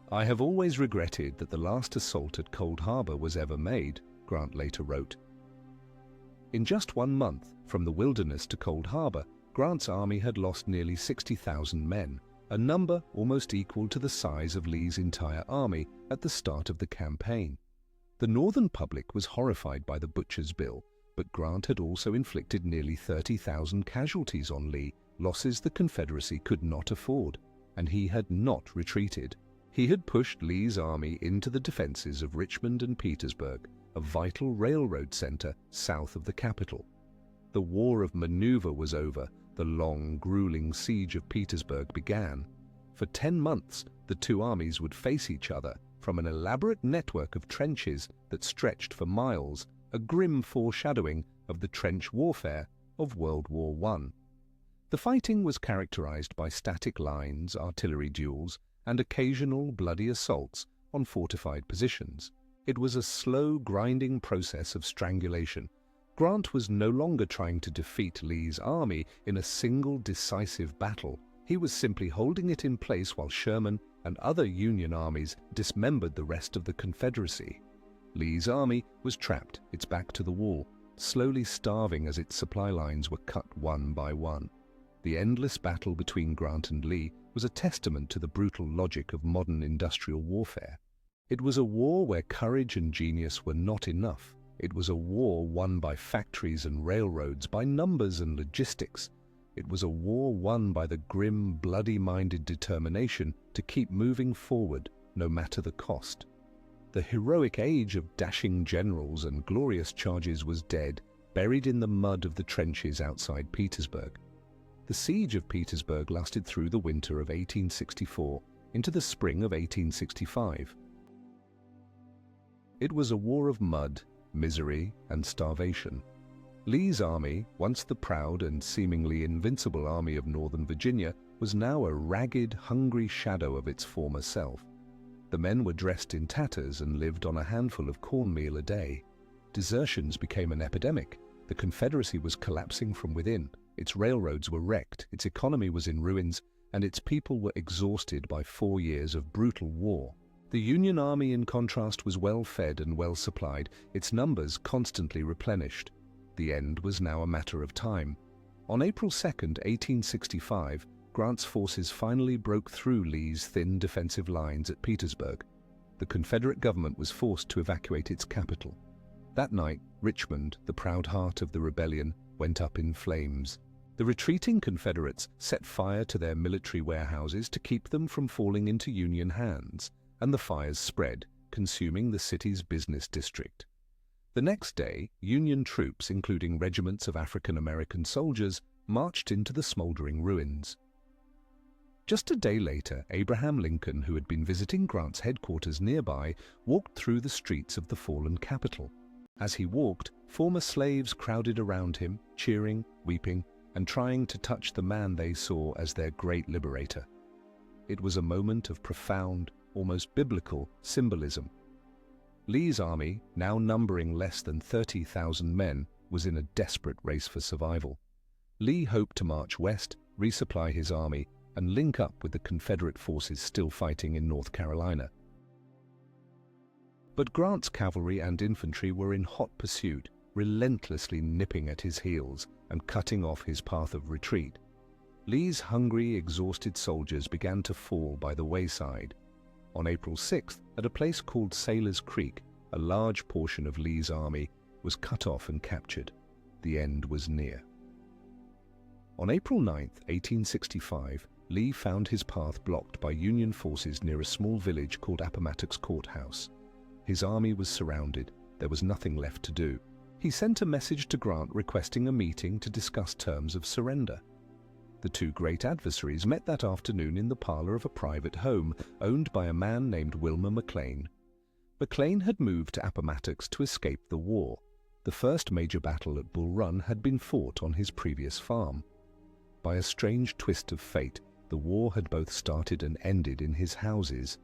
"I have always regretted that the last assault at Cold Harbor was ever made," Grant later wrote. In just 1 month, from the Wilderness to Cold Harbor, Grant's army had lost nearly 60,000 men, a number almost equal to the size of Lee's entire army at the start of the campaign. The Northern public was horrified by the Butcher's Bill, but Grant had also inflicted nearly 30,000 casualties on Lee, losses the Confederacy could not afford, and he had not retreated. He had pushed Lee's army into the defenses of Richmond and Petersburg, a vital railroad center south of the capital. The war of maneuver was over. The long, grueling siege of Petersburg began. For 10 months, the two armies would face each other from an elaborate network of trenches that stretched for miles, a grim foreshadowing of the trench warfare of World War I. The fighting was characterized by static lines, artillery duels, and occasional bloody assaults on fortified positions. It was a slow, grinding process of strangulation. Grant was no longer trying to defeat Lee's army in a single decisive battle. He was simply holding it in place while Sherman and other Union armies dismembered the rest of the Confederacy. Lee's army was trapped, its back to the wall, slowly starving as its supply lines were cut one by one. The endless battle between Grant and Lee was a testament to the brutal logic of modern industrial warfare. It was a war where courage and genius were not enough. It was a war won by factories and railroads, by numbers and logistics. It was a war won by the grim, bloody-minded determination to keep moving forward, no matter the cost. The heroic age of dashing generals and glorious charges was dead, buried in the mud of the trenches outside Petersburg. The siege of Petersburg lasted through the winter of 1864 into the spring of 1865. It was a war of mud, misery, and starvation. Lee's army, once the proud and seemingly invincible army of Northern Virginia, was now a ragged, hungry shadow of its former self. The men were dressed in tatters and lived on a handful of cornmeal a day. Desertions became an epidemic. The Confederacy was collapsing from within. Its railroads were wrecked, its economy was in ruins, and its people were exhausted by 4 years of brutal war. The Union Army, in contrast, was well fed and well supplied, its numbers constantly replenished. The end was now a matter of time. On April 2nd, 1865, Grant's forces finally broke through Lee's thin defensive lines at Petersburg. The Confederate government was forced to evacuate its capital. That night, Richmond, the proud heart of the rebellion, went up in flames. The retreating Confederates set fire to their military warehouses to keep them from falling into Union hands, and the fires spread, consuming the city's business district. The next day, Union troops, including regiments of African-American soldiers, marched into the smoldering ruins. Just a day later, Abraham Lincoln, who had been visiting Grant's headquarters nearby, walked through the streets of the fallen capital. As he walked, former slaves crowded around him, cheering, weeping, and trying to touch the man they saw as their great liberator. It was a moment of profound, almost biblical symbolism. Lee's army, now numbering less than 30,000 men, was in a desperate race for survival. Lee hoped to march west, resupply his army, and link up with the Confederate forces still fighting in North Carolina. But Grant's cavalry and infantry were in hot pursuit, relentlessly nipping at his heels and cutting off his path of retreat. Lee's hungry, exhausted soldiers began to fall by the wayside. On April 6th, at a place called Sailor's Creek, a large portion of Lee's army was cut off and captured. The end was near. On April 9, 1865, Lee found his path blocked by Union forces near a small village called Appomattox Courthouse. His army was surrounded. There was nothing left to do. He sent a message to Grant requesting a meeting to discuss terms of surrender. The two great adversaries met that afternoon in the parlor of a private home owned by a man named Wilmer McLean. McLean had moved to Appomattox to escape the war. The first major battle at Bull Run had been fought on his previous farm. By a strange twist of fate, the war had both started and ended in his houses.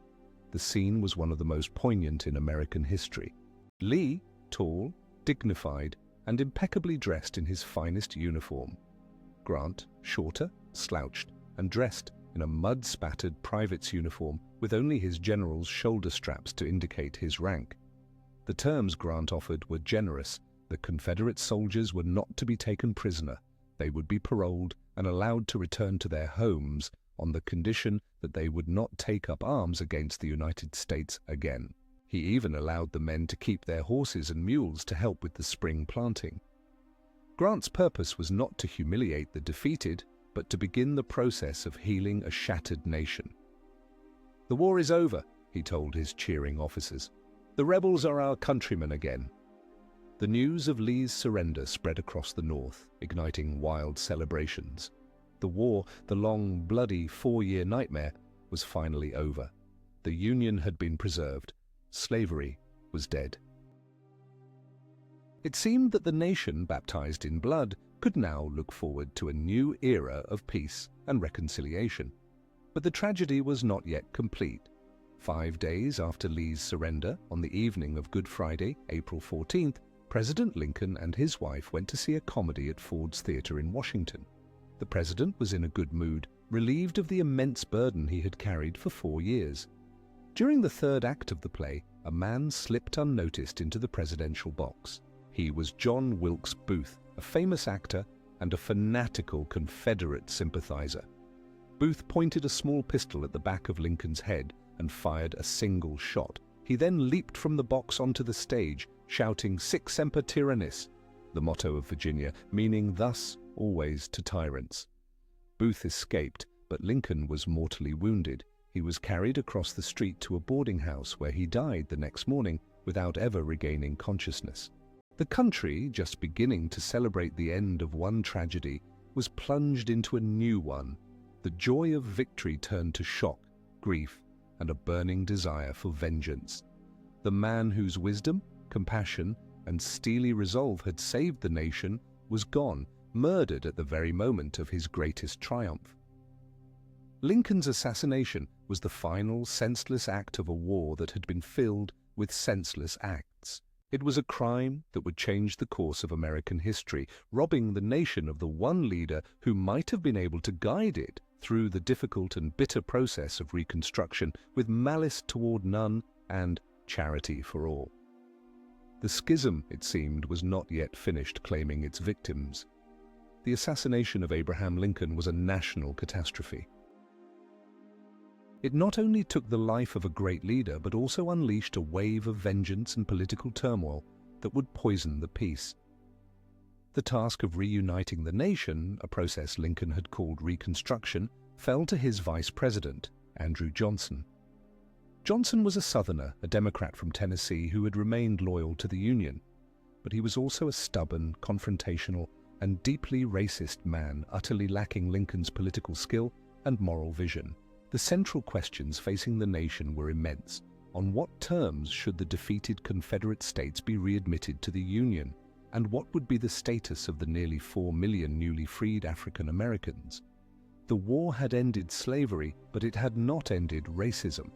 The scene was one of the most poignant in American history. Lee, tall, dignified, and impeccably dressed in his finest uniform. Grant, shorter, slouched, and dressed in a mud-spattered private's uniform with only his general's shoulder straps to indicate his rank. The terms Grant offered were generous. The Confederate soldiers were not to be taken prisoner. They would be paroled and allowed to return to their homes on the condition that they would not take up arms against the United States again. He even allowed the men to keep their horses and mules to help with the spring planting. Grant's purpose was not to humiliate the defeated, but to begin the process of healing a shattered nation. "The war is over," he told his cheering officers. "The rebels are our countrymen again." The news of Lee's surrender spread across the North, igniting wild celebrations. The war, the long, bloody 4-year nightmare, was finally over. The Union had been preserved. Slavery was dead. It seemed that the nation, baptized in blood, could now look forward to a new era of peace and reconciliation. But the tragedy was not yet complete. 5 days after Lee's surrender, on the evening of Good Friday, April 14th, President Lincoln and his wife went to see a comedy at Ford's Theater in Washington. The president was in a good mood, relieved of the immense burden he had carried for 4 years. During the third act of the play, a man slipped unnoticed into the presidential box. He was John Wilkes Booth, a famous actor and a fanatical Confederate sympathizer. Booth pointed a small pistol at the back of Lincoln's head and fired a single shot. He then leaped from the box onto the stage, shouting "Sic Semper Tyrannis," the motto of Virginia, meaning "thus always to tyrants." Booth escaped, but Lincoln was mortally wounded. He was carried across the street to a boarding house where he died the next morning without ever regaining consciousness. The country, just beginning to celebrate the end of one tragedy, was plunged into a new one. The joy of victory turned to shock, grief, and a burning desire for vengeance. The man whose wisdom, compassion, and steely resolve had saved the nation was gone, murdered at the very moment of his greatest triumph. Lincoln's assassination was the final senseless act of a war that had been filled with senseless acts. It was a crime that would change the course of American history, robbing the nation of the one leader who might have been able to guide it through the difficult and bitter process of Reconstruction with malice toward none and charity for all. The schism, it seemed, was not yet finished claiming its victims. The assassination of Abraham Lincoln was a national catastrophe. It not only took the life of a great leader, but also unleashed a wave of vengeance and political turmoil that would poison the peace. The task of reuniting the nation, a process Lincoln had called Reconstruction, fell to his vice president, Andrew Johnson. Johnson was a Southerner, a Democrat from Tennessee who had remained loyal to the Union, but he was also a stubborn, confrontational, and deeply racist man, utterly lacking Lincoln's political skill and moral vision. The central questions facing the nation were immense. On what terms should the defeated Confederate states be readmitted to the Union? And what would be the status of the nearly 4 million newly freed African Americans? The war had ended slavery, but it had not ended racism.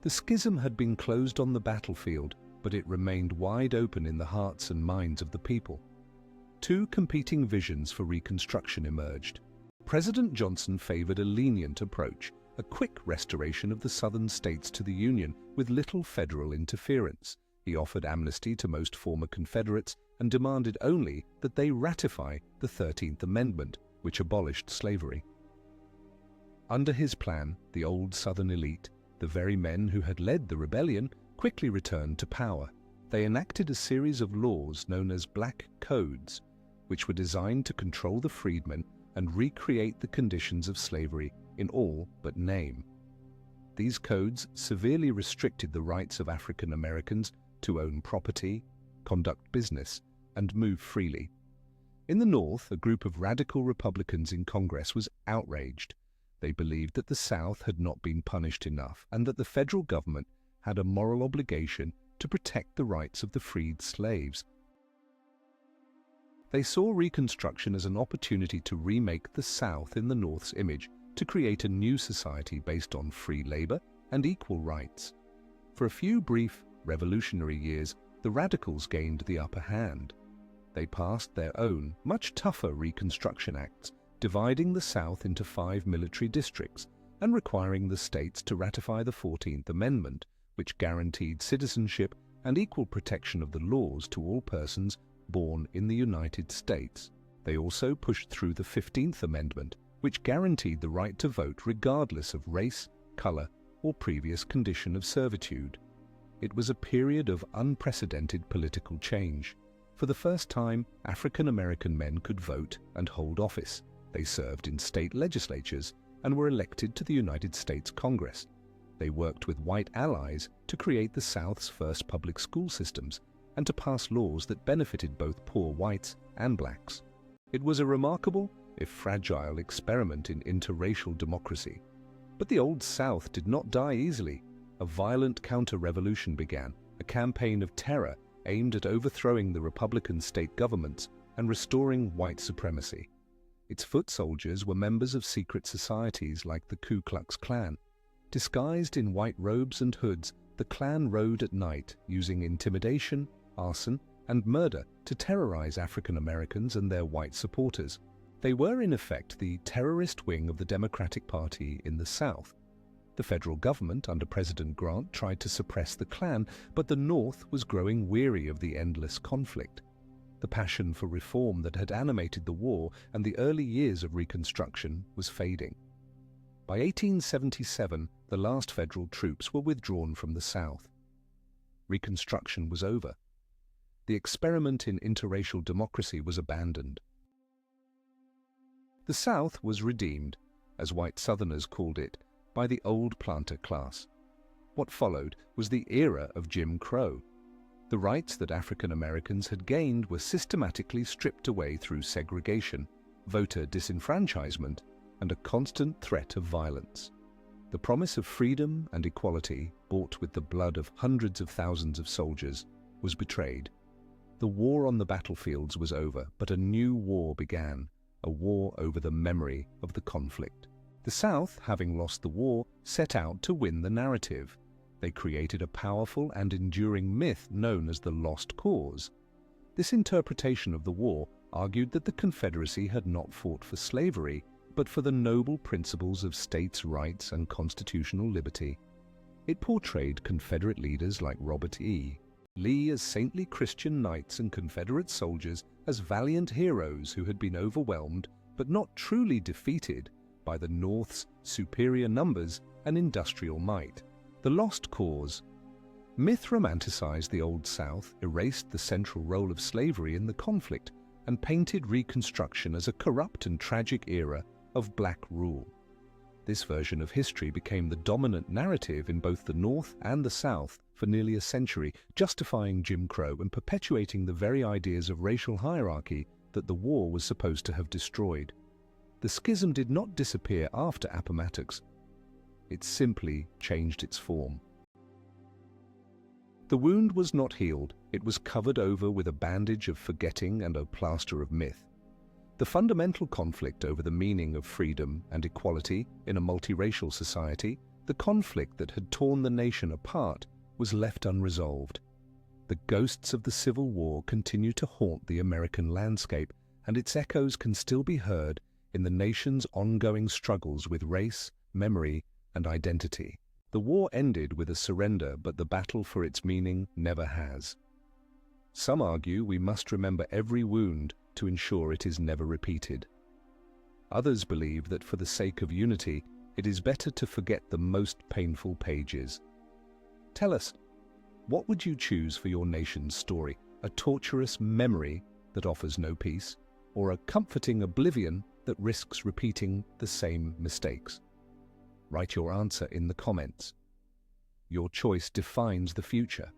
The schism had been closed on the battlefield, but it remained wide open in the hearts and minds of the people. Two competing visions for Reconstruction emerged. President Johnson favored a lenient approach, a quick restoration of the Southern states to the Union with little federal interference. He offered amnesty to most former Confederates and demanded only that they ratify the 13th Amendment, which abolished slavery. Under his plan, the old Southern elite, the very men who had led the rebellion, quickly returned to power. They enacted a series of laws known as Black Codes, which were designed to control the freedmen and recreate the conditions of slavery in all but name. These codes severely restricted the rights of African Americans to own property, conduct business, and move freely. In the North, a group of radical Republicans in Congress was outraged. They believed that the South had not been punished enough and that the federal government had a moral obligation to protect the rights of the freed slaves. They saw Reconstruction as an opportunity to remake the South in the North's image, to create a new society based on free labor and equal rights. For a few brief, revolutionary years, the radicals gained the upper hand. They passed their own, much tougher Reconstruction Acts, dividing the South into 5 military districts and requiring the states to ratify the 14th Amendment, which guaranteed citizenship and equal protection of the laws to all persons born in the United States. They also pushed through the 15th Amendment, which guaranteed the right to vote regardless of race, color, or previous condition of servitude. It was a period of unprecedented political change. For the first time, African American men could vote and hold office. They served in state legislatures and were elected to the United States Congress. They worked with white allies to create the South's first public school systems and to pass laws that benefited both poor whites and blacks. It was a remarkable, if fragile, experiment in interracial democracy. But the Old South did not die easily. A violent counter-revolution began, a campaign of terror aimed at overthrowing the Republican state governments and restoring white supremacy. Its foot soldiers were members of secret societies like the Ku Klux Klan. Disguised in white robes and hoods, the Klan rode at night, using intimidation, arson, and murder to terrorize African Americans and their white supporters. They were in effect the terrorist wing of the Democratic Party in the South. The federal government under President Grant tried to suppress the Klan, but the North was growing weary of the endless conflict. The passion for reform that had animated the war and the early years of Reconstruction was fading. By 1877, the last federal troops were withdrawn from the South. Reconstruction was over. The experiment in interracial democracy was abandoned. The South was redeemed, as white Southerners called it, by the old planter class. What followed was the era of Jim Crow. The rights that African Americans had gained were systematically stripped away through segregation, voter disenfranchisement, and a constant threat of violence. The promise of freedom and equality, bought with the blood of hundreds of thousands of soldiers, was betrayed. The war on the battlefields was over, but a new war began, a war over the memory of the conflict. The South, having lost the war, set out to win the narrative. They created a powerful and enduring myth known as the Lost Cause. This interpretation of the war argued that the Confederacy had not fought for slavery, but for the noble principles of states' rights and constitutional liberty. It portrayed Confederate leaders like Robert E. Lee as saintly Christian knights and Confederate soldiers as valiant heroes who had been overwhelmed but not truly defeated by the North's superior numbers and industrial might. The Lost Cause. Myth romanticized the Old South, erased the central role of slavery in the conflict, and painted Reconstruction as a corrupt and tragic era of black rule. This version of history became the dominant narrative in both the North and the South for nearly a century, justifying Jim Crow and perpetuating the very ideas of racial hierarchy that the war was supposed to have destroyed. The schism did not disappear after Appomattox. It simply changed its form. The wound was not healed, it was covered over with a bandage of forgetting and a plaster of myth. The fundamental conflict over the meaning of freedom and equality in a multiracial society, the conflict that had torn the nation apart, was left unresolved. The ghosts of the Civil War continue to haunt the American landscape, and its echoes can still be heard in the nation's ongoing struggles with race, memory, and identity. The war ended with a surrender, but the battle for its meaning never has. Some argue we must remember every wound to ensure it is never repeated. Others believe that for the sake of unity, it is better to forget the most painful pages. Tell us, what would you choose for your nation's story? A torturous memory that offers no peace, or a comforting oblivion that risks repeating the same mistakes? Write your answer in the comments. Your choice defines the future.